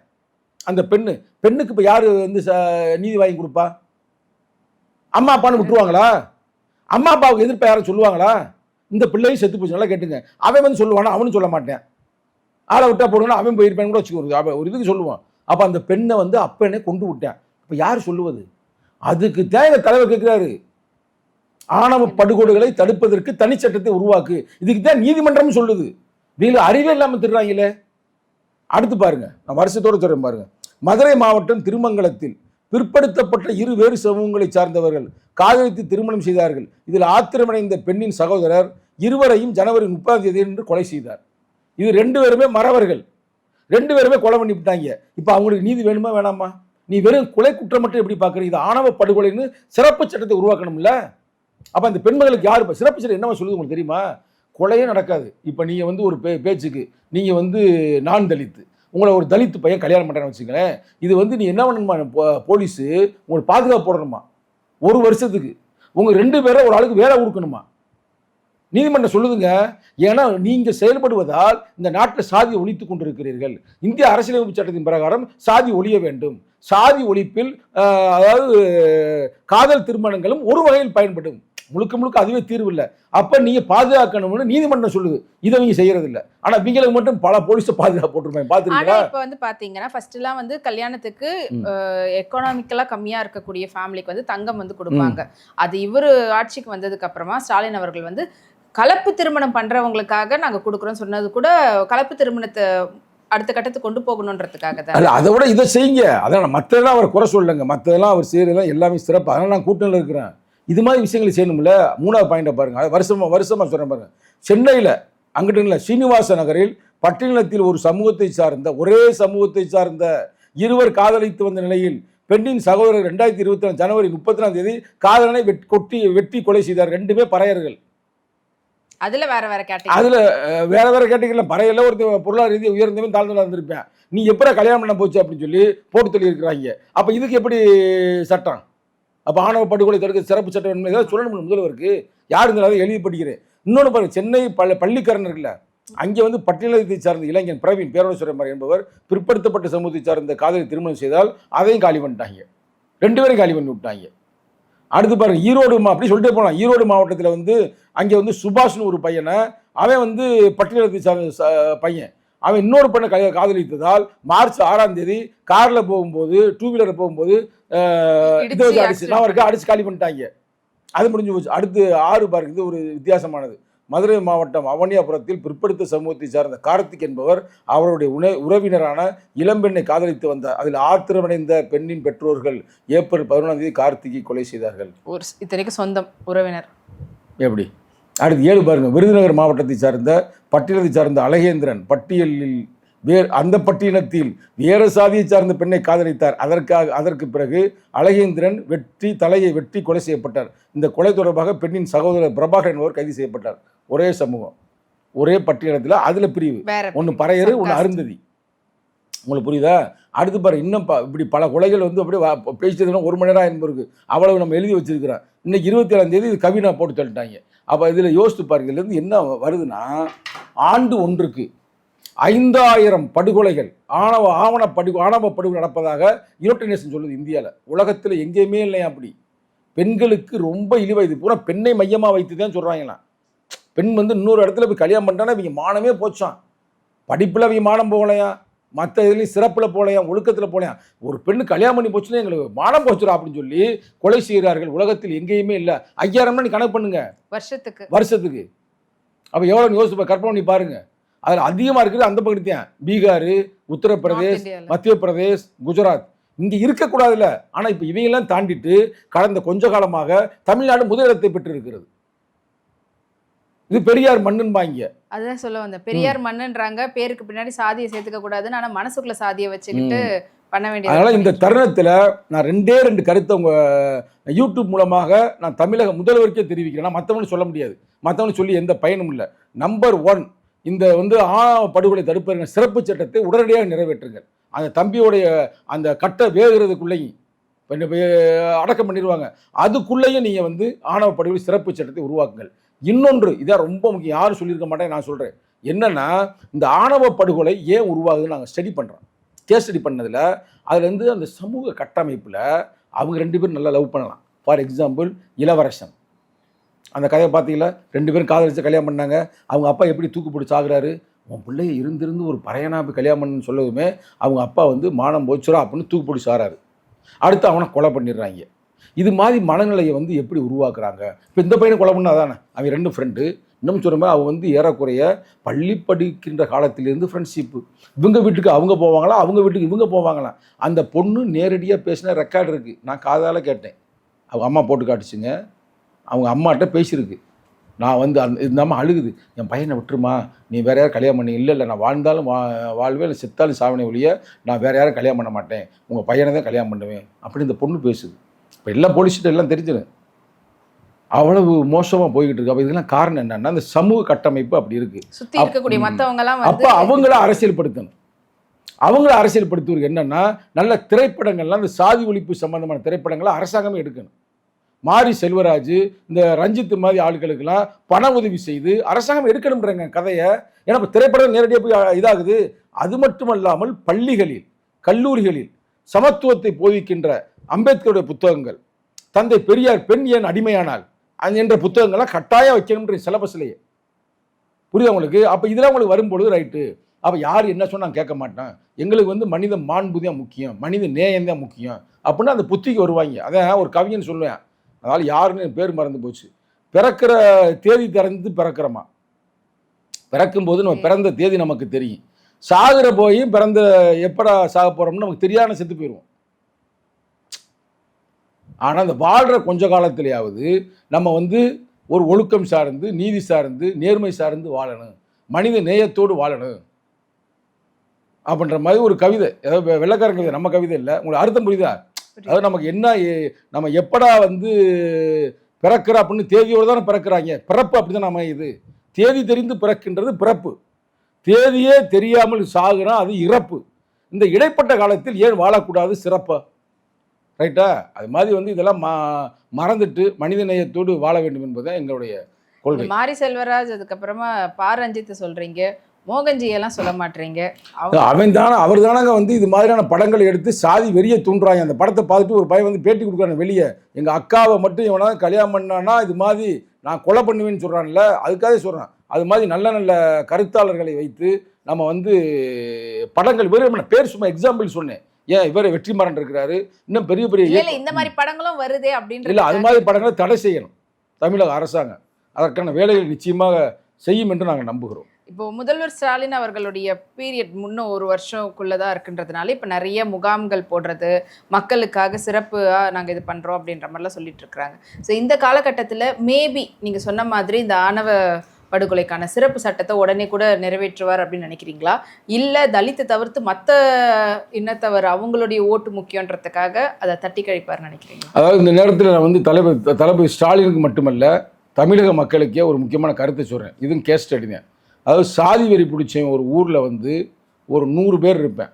அந்த பெண்ணுக்கு இப்போ யார் வந்து நீதி வாங்கி கொடுப்பா? அம்மா அப்பான்னு விட்டுருவாங்களா? அம்மா அப்பாவுக்கு எதிர்ப்பா யாரும் சொல்லுவாங்களா? இந்த பிள்ளையும் செத்து போச்சு. நல்லா கேட்டுங்க. அவன் வந்து சொல்லுவானா? அவனும் சொல்ல மாட்டேன். ஆளை விட்டா போடுங்கன்னா அவன் போயிருப்பேன் கூட வச்சுக்கோ, ஒரு இதுக்கு சொல்லுவான். அப்போ அந்த பெண்ணை வந்து அப்பனே கொண்டு விட்டேன். இப்போ யார் சொல்லுவது? அதுக்கு தேவை தலைவர் கேட்குறாரு, ஆணவ படுகொலைகளை தடுப்பதற்கு தனி சட்டத்தை உருவாக்கு. இதுக்கு தான் நீதிமன்றம் சொல்லுது. நீங்க அறிவே இல்லாமல் திருறாங்களே. அடுத்து பாருங்க, நான் வருஷத்தோடு சொல்றேன் பாருங்க. மதுரை மாவட்டம் திருமங்கலத்தில் பிற்படுத்தப்பட்ட வேறு சமூகங்களை சார்ந்தவர்கள் காதலித்து திருமணம் செய்தார்கள். இதில் ஆத்திரமடைந்த பெண்ணின் சகோதரர் இருவரையும் ஜனவரி 30 என்று கொலை செய்தார். இது 2 பேருமே மறவர்கள், 2 பேருமே கொலை பண்ணி விட்டாங்க. இப்போ அவங்களுக்கு நீதி வேணுமா வேணாமா? நீ வெறும் கொலை குற்றம் மட்டும் எப்படி பார்க்குற? இது ஆணவ படுகொலைன்னு சிறப்பு சட்டத்தை உருவாக்கணும்ல. அப்போ அந்த பெண்மகளுக்கு யார் சிறப்பு சட்டம் என்னவா சொல்லுது உங்களுக்கு தெரியுமா? கொலையே நடக்காது. இப்போ நீங்கள் வந்து ஒரு பேச்சுக்கு நீங்கள் வந்து நான் தலித்து, உங்களை ஒரு தலித் பையன் கல்யாணம் பண்ணுறேன்னு வச்சுங்களேன், இது வந்து நீ என்ன பண்ணணுமா, போலீஸு உங்களுக்கு பாதுகாப்பு போடணுமா 1 வருஷத்துக்கு, உங்கள் 2 பேரை ஒரு ஆளுக்கு வேலை கொடுக்கணுமா, நீதிமன்றம் சொல்லுதுங்க. ஏன்னா நீங்கள் செயல்படுவதால் இந்த நாட்டில் சாதியை ஒழித்து கொண்டிருக்கிறீர்கள். இந்திய அரசியலமைப்பு சட்டத்தின் பிரகாரம் சாதி ஒழிய வேண்டும். சாதி ஒழிப்பில் அதாவது காதல் திருமணங்களும் ஒரு வகையில் பயன்படும். முழுக்க முழுக்க அதுவே தீர்வு இல்லை. அப்போ நீங்கள் பாதுகாக்கணும்னு நீதிமன்றம் சொல்லுது. இதை நீங்கள் செய்யறது இல்லை. ஆனால் இவங்களுக்கு மட்டும் பல போலீஸை பாதுகாப்பு போட்டுருப்பாங்க. பார்த்துருக்கீங்களா? இப்போ வந்து பார்த்தீங்கன்னா ஃபர்ஸ்ட்லாம் வந்து கல்யாணத்துக்கு எக்கனாமிக்கலாக கம்மியாக இருக்கக்கூடிய ஃபேமிலிக்கு வந்து தங்கம் வந்து கொடுப்பாங்க. அது இவர் ஆட்சிக்கு வந்ததுக்கு அப்புறமா ஸ்டாலின் அவர்கள் வந்து கலப்பு திருமணம் பண்றவங்களுக்காக நாங்க கொடுக்குறோம் சொன்னது கூட கலப்பு திருமணத்தை அடுத்த கட்டத்துக்கு கொண்டு போகணுன்றதுக்காக தான். அல்ல, அதை விட இதை செய்யுங்க. அதான் மற்றதெல்லாம் அவர் குறை சொல்லலைங்க. மற்றதெல்லாம் அவர் செய்யறதெல்லாம் எல்லாமே சிறப்பு. அதனால் நான் கூட்டணியில் இருக்கிறேன். இது மாதிரி விஷயங்களை செய்யணும்ல. 3வது பாயிண்டை பாருங்க. அது வருஷமா சொல்றேன் பாருங்க. சென்னையில் அங்கிட்டு இல்லை, ஸ்ரீனிவாச நகரில் பட்டினத்தில் ஒரு சமூகத்தை சார்ந்த ஒரே சமூகத்தை சார்ந்த இருவர் காதலித்து வந்த நிலையில் பெண்ணின் சகோதரர் 2024 ஜனவரி 30 காதலனை வெட்டி கொலை செய்தார். 2 பறையர்கள். அதுல வேற கேட்டகரி. அதுல வேற கேட்டகரியில பறையில ஒரு பொருளாதார ரீதியை உயர்ந்தவன் தாழ்ந்தவன் இருந்திருப்பேன். நீ எப்படா கல்யாணம் பண்ண போச்சு அப்படின்னு சொல்லி போட்டு தள்ளி இருக்கிறாங்க. அப்ப இதுக்கு எப்படி சட்டம்? அப்ப ஆணவ படுகொலை தடுக்க சிறப்பு சட்டம் ஏதாவது சொல்லணும் முதல்வருக்கு. யாரு இருந்தாலும் எழுதி படிக்கிறேன். இன்னொன்று பாருங்க, சென்னை பள்ளிக்கரண் இருக்குல்ல, அங்கே வந்து பட்டியலத்தை சார்ந்த இளைஞன் பிரவீன் பேரோசுரமர் என்பவர் பிற்படுத்தப்பட்ட சமூகத்தை சார்ந்த காதலை திருமணம் செய்தால் அதையும் காலி பண்ணிட்டாங்க. 2 பேரும் காலி பண்ணி விட்டாங்க. அடுத்து பாருங்க, ஈரோடு அப்படி சொல்லிட்டே போகலாம். ஈரோடு மாவட்டத்தில் வந்து அங்கே வந்து சுபாஷ்னு ஒரு பையனை, அவன் வந்து பட்டியலத்தை சார்ந்த பையன், அவன் இன்னொரு பெண்ணை காதலித்ததால் மார்ச் 6 காரில் போகும்போது 2 வீலரில் போகும்போது அடிச்சு காலி பண்ணிட்டாங்க. அது முடிஞ்சு போச்சு. அடுத்து 6 பாருங்க, இது ஒரு வித்தியாசமானது. மதுரை மாவட்டம் அவனியாபுரத்தில் பிற்படுத்த சமூகத்தை சார்ந்த கார்த்திக் என்பவர் அவருடைய உறவினரான இளம்பெண்ணை காதலித்து வந்தார். அதில் ஆத்திரமடைந்த பெண்ணின் பெற்றோர்கள் ஏப்ரல் 11 கார்த்திகை கொலை செய்தார்கள். ஒரு இத்தனைக்கு சொந்தம் உறவினர். எப்படி? அடுத்து 7 பாருங்க, விருதுநகர் மாவட்டத்தை சார்ந்த பட்டியலத்தை சார்ந்த அழகேந்திரன் பட்டியலில் அந்த பட்டியலத்தில் வேறு சாதியை சார்ந்த பெண்ணை காதலித்தார். அதற்கு பிறகு அழகேந்திரன் தலையை வெட்டி கொலை செய்யப்பட்டார். இந்த கொலை தொடர்பாக பெண்ணின் சகோதரர் பிரபாகர் என்பவர் கைது செய்யப்பட்டார். ஒரே சமூகம், ஒரே பட்டியலத்தில், அதில் பிரிவு. ஒன்று பறையரு, ஒன்று அருந்ததி. உங்களுக்கு புரியுதா? அடுத்து பாரு, இன்னும் இப்படி பல கொலைகள் வந்து அப்படியே பேசிட்டதுன்னா 1 மணி நேரம் என்பருக்கு அவ்வளவு நம்ம எழுதி வச்சிருக்கிறோம். இன்னைக்கு 27 இது கவினா போட்டு தள்ளிட்டாங்க. அப்போ இதில் யோசித்து பாருங்க, இதுலேருந்து என்ன வருதுன்னா, ஆண்டு ஒன்றுக்கு 5000 படுகொலைகள் ஆணவ படுகொலை நடப்பதாக யுனைடெட் நேஷன் சொல்லுது. இந்தியாவில், உலகத்தில் எங்கேயுமே இல்லையா அப்படி. பெண்களுக்கு ரொம்ப இழிவாக பூரா பெண்ணை மையமாக வைத்து தான் சொல்கிறாங்களாம். பெண் வந்து இன்னொரு இடத்துல போய் கல்யாணம் பண்ணிட்டானா இவங்க மானமே போச்சான். படிப்பில் அவங்க மானம் போகலையா, மற்ற இதுலேயும் சிறப்பில் போகலையா, ஒழுக்கத்தில் போகலையா. ஒரு பெண்ணு கல்யாணம் பண்ணி போச்சுன்னா எங்களுக்கு மானம் போச்சுரா அப்படின்னு சொல்லி கொலை செய்கிறார்கள். உலகத்தில் எங்கேயுமே இல்லை. 5000 நீ கணக்கு பண்ணுங்க வருஷத்துக்கு. அப்போ எவ்வளோ யோசிச்சு கற்பனை பண்ணி பாருங்க. அதில் அதிகமாக இருக்குது அந்த பகுதி தான். பீகார், உத்தரப்பிரதேஷ், மத்திய பிரதேஷ், குஜராத். இங்கே இருக்கக்கூடாதுல்ல. ஆனால் இப்போ இவையெல்லாம் தாண்டிட்டு கடந்த கொஞ்ச காலமாக தமிழ்நாடு முதலிடத்தை பெற்று இருக்கிறது. இது பெரியார் மண்ணுன்பாங்க. அதுதான் சொல்ல வந்தேன். பெரியார் மண்ணுன்றாங்க, பேருக்கு பின்னாடி சாதியை சேர்த்துக்க கூடாதுன்னு, ஆனால் மனசுக்குள்ள சாதியை வச்சுக்கிட்டு பண்ண வேண்டியது. அதனால் இந்த தருணத்தில் நான் 2 கருத்தை உங்கள் யூடியூப் மூலமாக நான் தமிழக முதல்வருக்கே தெரிவிக்கிறேன். நான் மற்றவனு சொல்ல முடியாது, மற்றவனு சொல்லி எந்த பயனும் இல்லை. நம்பர் 1, இந்த வந்து ஆணவ படுகொலை தடுப்பு சிறப்பு சட்டத்தை உடனடியாக நிறைவேற்றுங்கள். அந்த தம்பியோடைய அந்த கட்டை வேகிறதுக்குள்ளேயும் அடக்கம் பண்ணிடுவாங்க. அதுக்குள்ளேயும் நீங்கள் வந்து ஆணவ படுகொலை சிறப்பு சட்டத்தை உருவாக்குங்கள். இன்னொன்று, இதான் ரொம்ப முக்கியம், யாரும் சொல்லியிருக்க மாட்டேன், நான் சொல்கிறேன். என்னென்னா, இந்த ஆணவ படுகொலை ஏன் உருவாகுதுன்னு நாங்கள் ஸ்டடி பண்ணுறோம். கேஸ் ஸ்டடி பண்ணதில் அதுலேருந்து அந்த சமூக கட்டமைப்பில் அவங்க 2 பேரும் நல்லா லவ் பண்ணலாம். ஃபார் எக்ஸாம்பிள், இளவரசன் அந்த கதையை பார்த்தீங்களா? 2 பேரும் காதலிச்சு கல்யாணம் பண்ணாங்க. அவங்க அப்பா எப்படி தூக்கு பிடிச்சி ஆகுறாரு. உன் பிள்ளைய இருந்து ஒரு பறையனா போய் கல்யாணம் பண்ணுன்னு சொல்லவுமே அவங்க அப்பா வந்து மானம் போச்சுரா அப்படின்னு தூக்கு பிடிச்சி ஆறாரு. அடுத்து அவனை கொலை பண்ணிடுறாங்க. இது மாதிரி மனநிலையை வந்து எப்படி உருவாக்குறாங்க? இப்போ இந்த பையனை கொலை பண்ணால் தானே, அவன் 2 ஃப்ரெண்டு. இன்னும் சொல்லுமே, அவன் வந்து ஏறக்குறைய பள்ளி படிக்கின்ற காலத்திலேருந்து ஃப்ரெண்ட்ஷிப்பு. இவங்க வீட்டுக்கு அவங்க போவாங்களா, அவங்க வீட்டுக்கு இவங்க போவாங்களாம். அந்த பொண்ணு நேரடியாக பேசின ரெக்கார்டு இருக்குது. நான் காதால் கேட்டேன். அவங்க அம்மா போட்டு காட்டுச்சுங்க. அவங்க அம்மாட்ட பேசியிருக்கு. நான் வந்து இந்த அம்மா அழுகுது, என் பையனை விட்டுருமா, நீ வேறு யாரும் கல்யாணம் பண்ணி. இல்லை நான் வாழ்ந்தாலும் வாழ்வே, இல்லை செத்தாலும் சாவனை ஒழிய நான் வேறு யாரும் கல்யாணம் பண்ண மாட்டேன், உங்கள் பையனை தான் கல்யாணம் பண்ணுவேன் அப்படி இந்த பொண்ணு பேசுது. இப்போ எல்லாம் போலீஸ்கிட்ட எல்லாம் தெரிஞ்சிடும். அவ்வளவு மோசமாக போய்கிட்டு இருக்கு. அப்போ இதெல்லாம் காரணம் என்னன்னா, அந்த சமூக கட்டமைப்பு அப்படி இருக்குது. சுற்றி இருக்கக்கூடிய மற்றவங்கலாம் அப்போ அவங்கள அரசியல்படுத்தணும். அவங்கள அரசியல்படுத்துவதற்கு என்னன்னா நல்ல திரைப்படங்கள்லாம் இந்த சாதி ஒழிப்பு சம்பந்தமான திரைப்படங்களை அரசாங்கமே எடுக்கணும். மாரி செல்வராஜ் இந்த ரஞ்சித் மாதிரி ஆட்களுக்கெல்லாம் பண உதவி செய்து அரசாங்கம் எடுக்கணும்ன்றாங்க கதையை. ஏன்னா இப்போ திரைப்படம் நேரடியாக போய் இதாகுது. அது மட்டுமல்லாமல் பள்ளிகளில் கல்லூரிகளில் சமத்துவத்தை போதிக்கின்ற அம்பேத்கருடைய புத்தகங்கள், தந்தை பெரியார் பெண் ஏன் அடிமையானால் என்ற புத்தகங்கள்லாம் கட்டாயம் வைக்கணும்ன்ற சிலபஸ்லேயே. புரியுது உங்களுக்கு? அப்போ இதெல்லாம் உங்களுக்கு வரும்பொழுது ரைட்டு. அப்போ யார் என்ன சொன்னால் நான் கேட்க மாட்டேன், எங்களுக்கு வந்து மனித மாண்பு தான் முக்கியம், மனித நேயம் தான் முக்கியம் அப்படின்னு அந்த புத்திக்கு வருவாங்க. அதான் ஒரு கவிஞன் சொல்லுவேன், அதனால் யாருன்னு பேர் மறந்து போச்சு, பிறக்கிற தேதி திறந்து பிறக்கிறோமா, பிறக்கும்போது நம்ம பிறந்த தேதி நமக்கு தெரியும், சாகுற போய் பிறந்த எப்படா சாக போகிறோம்னு நமக்கு தெரியாத செத்து போயிடுவோம். ஆனால் அந்த வாழ்கிற கொஞ்ச காலத்திலேயாவது நம்ம வந்து ஒரு ஒழுக்கம் சார்ந்து, நீதி சார்ந்து, நேர்மை சார்ந்து வாழணும், மனித நேயத்தோடு வாழணும் அப்படின்ற மாதிரி ஒரு கவிதை. ஏதாவது வெள்ளக்கார கவிதை, நம்ம கவிதை இல்லை. உங்களுக்கு அர்த்தம் புரியுதா? அதாவது நமக்கு என்ன, நம்ம எப்படா வந்து பிறக்கிற அப்படின்னு தேதியோடு தானே பிறக்கிறாங்க. பிறப்பு அப்படி தான் நம்ம இது தேதி தெரிந்து பிறக்கின்றது பிறப்பு, தேதியே தெரியாமல் சாகுறோம் அது இறப்பு. இந்த இடைப்பட்ட காலத்தில் ஏன் வாழக்கூடாது சிறப்பா? ரைட்டா? அது மாதிரி வந்து இதெல்லாம் மறந்துட்டு மனித நேயத்தோடு வாழ வேண்டும் என்பதுதான் எங்களுடைய கொள்கை. மாரி செல்வராஜ், அதுக்கப்புறமா பா ரஞ்சித் சொல்றீங்க, மோகன்ஜியெல்லாம் சொல்ல மாட்டீங்க. அவர் தானங்க வந்து இது மாதிரியான படங்களை எடுத்து சாதி வெறிய தூண்டுறாங்க. அந்த படத்தை பார்த்துட்டு ஒரு பையன் வந்து பேட்டி கொடுக்குறாங்க வெளியே, எங்கள் அக்காவை மட்டும் இவனா கல்யாணம் பண்ணானா இது மாதிரி நான் கொலை பண்ணுவேன்னு சொல்கிறான்ல, அதுக்காக சொல்கிறேன். அது மாதிரி நல்ல நல்ல கருத்தாளர்களை வைத்து நம்ம வந்து படங்கள், வெறும் பேர் சும்மா எக்ஸாம்பிள் சொன்னேன். ஏன் இவர் வெற்றிமாறன் இருக்கிறாரு, இன்னும் பெரிய பெரிய இந்த மாதிரி படங்களும் வருதே அப்படின்னு இல்லை, அது மாதிரி படங்களை தடை செய்யணும் தமிழக அரசாங்கம். அதற்கான வேலைகள் நிச்சயமாக செய்யும் என்று நாங்கள் நம்புகிறோம். இப்போ முதல்வர் ஸ்டாலின் அவர்களுடைய பீரியட் முன்னும் ஒரு வருஷம்குள்ளதான் இருக்குன்றதுனால இப்போ நிறைய முகாம்கள் போடுறது, மக்களுக்காக சிறப்பாக நாங்கள் இது பண்ணுறோம் அப்படின்ற மாதிரிலாம் சொல்லிட்டு இருக்கிறாங்க. ஸோ இந்த காலகட்டத்தில் மேபி நீங்கள் சொன்ன மாதிரி இந்த ஆணவ படுகொலைக்கான சிறப்பு சட்டத்தை உடனே கூட நிறைவேற்றுவார் அப்படின்னு நினைக்கிறீங்களா? இல்லை தலித்தை தவிர்த்து மற்ற இனத்தவர் அவங்களுடைய ஓட்டு முக்கியன்றதுக்காக அதை தட்டி கழிப்பார் நினைக்கிறீங்களா? அதாவது இந்த நேரத்தில் நான் வந்து தளபதி ஸ்டாலினுக்கு மட்டுமல்ல தமிழக மக்களுக்கே ஒரு முக்கியமான கருத்தை சொல்கிறேன். இதுவும் கேஸ் ஸ்டடி தான். அதாவது சாதி வெறி பிடிச்ச ஒரு ஊரில் வந்து ஒரு 100 பேர் இருப்பேன்,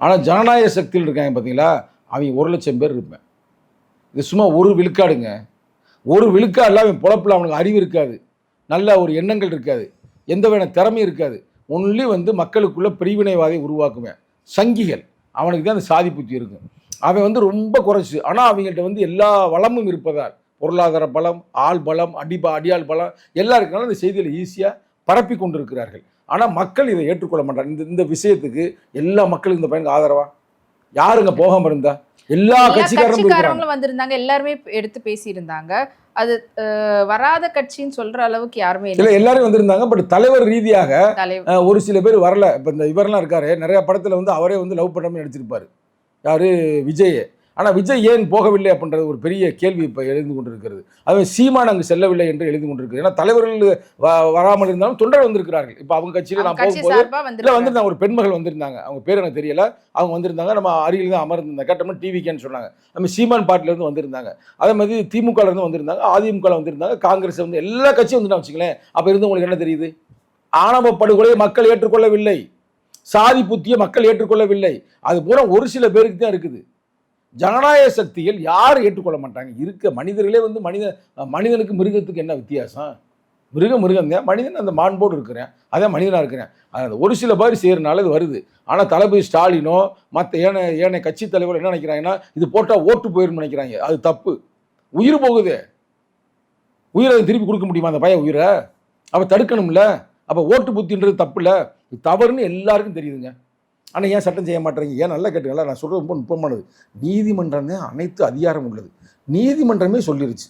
ஆனால் ஜனநாயக சக்தியில் இருக்காங்க பார்த்தீங்களா, அவங்க 1,00,000 பேர் இருப்பேன். இது சும்மா ஒரு விழுக்காடுங்க. ஒரு விழுக்காடில் அவன் பொழப்பில் அவனுக்கு அறிவு இருக்காது, நல்ல ஒரு எண்ணங்கள் இருக்காது, எந்த வேணா திறமையும் இருக்காது. ஒன்லி வந்து மக்களுக்குள்ள பிரிவினைவாதை உருவாக்குவேன். சங்கிகள், அவனுக்கு தான் அந்த சாதி புத்தி இருக்கும். அவன் வந்து ரொம்ப குறைச்சி, ஆனால் அவங்கள்ட்ட வந்து எல்லா வளமும் இருப்பதால், பொருளாதார பலம், ஆள் பலம், அடியாள் பலம் எல்லாம் இருக்கனால இந்த செய்தியில் ஈஸியாக பரப்பி கொண்டு இருக்கிறார்கள். ஆனால் மக்கள் இதை ஏற்றுக்கொள்ள மாட்டாங்க. இந்த விஷயத்துக்கு எல்லா மக்களும் இந்த பையனுக்கு ஆதரவா யாருங்க போகாம இருந்தா? எல்லா கட்சிக்காரங்களும் வந்திருந்தாங்க, எல்லாருமே எடுத்து பேசியிருந்தாங்க. அது வராத கட்சின்னு சொல்ற அளவுக்கு யாருமே இல்லை, எல்லாரும் வந்திருந்தாங்க. பட் தலைவர் ரீதியாக ஒரு சில பேர் வரல. இப்போ இந்த இவரெல்லாம் இருக்காரு, நிறைய படத்தில் வந்து அவரே வந்து லவ் பண்ணாமல் நடிச்சிருப்பாரு, யாரு விஜய். ஆனால் விஜய் ஏன் போகவில்லை அப்படின்றது ஒரு பெரிய கேள்வி இப்போ எழுந்து கொண்டிருக்கிறது. அவன் சீமான் அங்கு செல்லவில்லை என்று எழுதி கொண்டிருக்கிறது. ஏன்னா தலைவர்கள் வராமல் இருந்தாலும் தொண்டர்கள் வந்திருக்கிறார்கள். இப்போ அவங்க கட்சியில் நான் போகும்போது வந்திருந்தாங்க, ஒரு பெண்மகள் வந்திருந்தாங்க, அவங்க பேர் எனக்கு தெரியல, அவங்க வந்திருந்தாங்க. நம்ம அருகில் தான் அமர்ந்திருந்தாங்க, கேட்டோம்னா டிவிக்கேன்னு சொன்னாங்க. நம்ம சீமான் பார்ட்டிலேருந்து வந்திருந்தாங்க, அதே மாதிரி திமுகலேருந்து வந்திருந்தாங்க, அதிமுக வந்திருந்தாங்க, காங்கிரஸ் வந்து எல்லா கட்சியும் வந்துட்டா வச்சுங்களேன். அப்போ இருந்து உங்களுக்கு என்ன தெரியுது? ஆணவ படுகொலையை மக்கள் ஏற்றுக்கொள்ளவில்லை, சாதி புத்தியை மக்கள் ஏற்றுக்கொள்ளவில்லை. அது பூரா ஒரு சில பேருக்கு தான் இருக்குது. ஜனநாயக சக்திகள் யார் ஏற்றுக்கொள்ள மாட்டாங்க. இருக்க மனிதர்களே வந்து மனிதனுக்கு மிருகத்துக்கு என்ன வித்தியாசம்? மிருகம் தான், மனிதன் அந்த மாண்போடு இருக்கிறேன், அதான் மனிதனாக இருக்கிறேன். அது ஒரு சில பேர் செய்கிறனால இது வருது. ஆனால் தளபதி ஸ்டாலினோ மற்ற ஏனைய கட்சி தலைவர் என்ன நினைக்கிறாங்கன்னா, இது போட்டால் ஓட்டு போயிடும் நினைக்கிறாங்க. அது தப்பு. உயிர் போகுது, உயிரை திருப்பி கொடுக்க முடியுமா அந்த பையன் உயிரை? அப்போ தடுக்கணும்ல. அப்போ ஓட்டு புத்தின்றது தப்பு இல்லை, இது தவறுன்னு எல்லாருக்கும் தெரியுதுங்க. ஆனால் ஏன் சட்டம் செய்ய மாட்டேறீங்க? ஏன் நல்லா கேட்டுங்களா, நான் சொல்கிறது ரொம்ப நுட்பமானது. நீதிமன்றம் தான் அனைத்து அதிகாரம் உள்ளது. நீதிமன்றமே சொல்லிருச்சு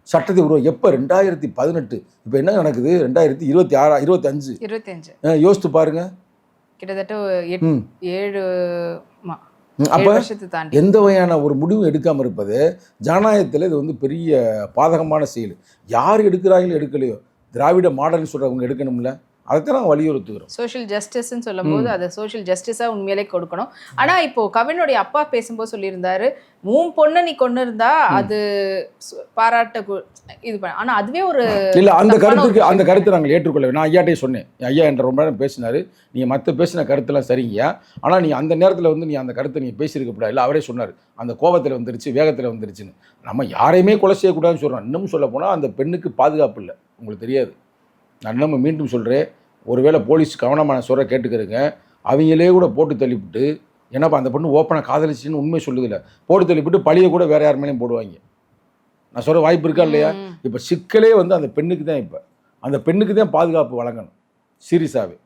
சட்டத்தை உருவா. எப்போ 2018, இப்போ என்ன நடக்குது 2026 25 யோசித்து பாருங்க, கிட்டத்தட்ட 7 அப்போ எந்த வகையான ஒரு முடிவும் எடுக்காமல் இருப்பது ஜனநாயகத்தில் இது வந்து பெரிய பாதகமான செயல். யார் எடுக்கிறாங்களோ எடுக்கலையோ, திராவிட மாடல்னு சொல்கிறவங்க எடுக்கணும்ல. அதைத்தான் நாங்கள் வலியுறுத்துகிறோம். சோஷியல் ஜஸ்டிஸ்ன்னு சொல்லும்போது அதை சோஷியல் ஜஸ்டிஸாக உண்மையிலே கொடுக்கணும். ஆனால் இப்போ கவினுடைய அப்பா பேசும்போது சொல்லியிருந்தாரு, பொண்ணை நீ கொண்டு இருந்தா அது பாராட்ட இது பண்ண. ஆனால் அதுவே ஒரு இல்லை, அந்த கருத்தை நாங்கள் ஏற்றுக்கொள்ள. நான் ஐயாட்டே சொன்னேன், ஐயா என்ற ரொம்ப நேரம் பேசினார், நீங்கள் மற்ற பேசின கருத்துலாம் சரிங்கய்யா, ஆனால் நீ அந்த நேரத்தில் வந்து நீ அந்த கருத்தை நீங்கள் பேசியிருக்கப்படாது. இல்லை, அவரே சொன்னார், அந்த கோபத்தில் வந்துருச்சு, வேகத்தில் வந்துருச்சுன்னு. நம்ம யாரையுமே கொலை செய்யக்கூடாதுன்னு சொல்கிறோம். இன்னும் சொல்ல போனால் அந்த பெண்ணுக்கு பாதுகாப்பு இல்லை, உங்களுக்கு தெரியாது. நான் இன்னும் மீண்டும் சொல்கிறேன், ஒருவேளை போலீஸ் கவனமான சொல்கிற கேட்டுக்கிறதுங்க, அவங்களே கூட போட்டு தள்ளிவிட்டு, ஏன்னாப்பா அந்த பொண்ணு ஓப்பனாக காதலிச்சின்னு உண்மை சொல்லுதில்ல, போட்டு தள்ளிவிட்டு பழியை கூட வேறு யார் மேலேயும் போடுவாங்க. நான் சொல்கிற வாய்ப்பு இருக்கா இல்லையா? இப்போ சிக்கலே வந்து அந்த பெண்ணுக்கு தான். இப்போ அந்த பெண்ணுக்கு தான் பாதுகாப்பு வழங்கணும் சீரியஸாகவே.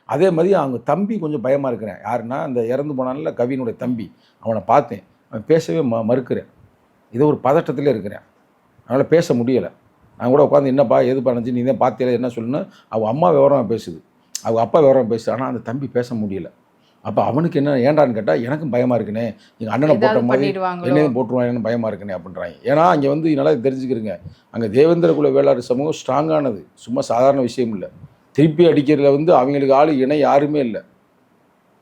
அதே மாதிரி அவங்க தம்பி கொஞ்சம் பயமாக இருக்கிறேன். யாருன்னா அந்த இறந்து போனால கவினுடைய தம்பி, அவனை பார்த்தேன், அவன் பேசவே மறுக்கிறேன். இதோ ஒரு பதட்டத்திலே இருக்கிறேன், அதனால் பேச முடியலை. நான் கூட உட்காந்து என்னப்பா எது பண்ணுச்சு, நீ தான் பார்த்தியில என்ன சொல்லணும், அவள் அம்மா விவரமாக பேசுது, அவங்க அப்பா விவரமாக பேசுது, ஆனால் அந்த தம்பி பேச முடியல. அப்போ அவனுக்கு என்ன ஏண்டான்னு கேட்டால், எனக்கும் பயமாக இருக்குனே, எங்கள் அண்ணனை போட்ட மாதிரி என்னையும் போட்டுருவாங்கன்னு பயமாக இருக்குனே அப்படின்றாங்க. ஏன்னா அங்கே வந்து நல்லா தெரிஞ்சுக்கிறீங்க, அங்கே தேவேந்திர குல வேளாறு சமூகம் ஸ்ட்ராங்கானது, சும்மா சாதாரண விஷயம் இல்லை. திருப்பி அடிக்கிறதுல வந்து அவங்களுக்கு ஆளு இணை யாருமே இல்லை,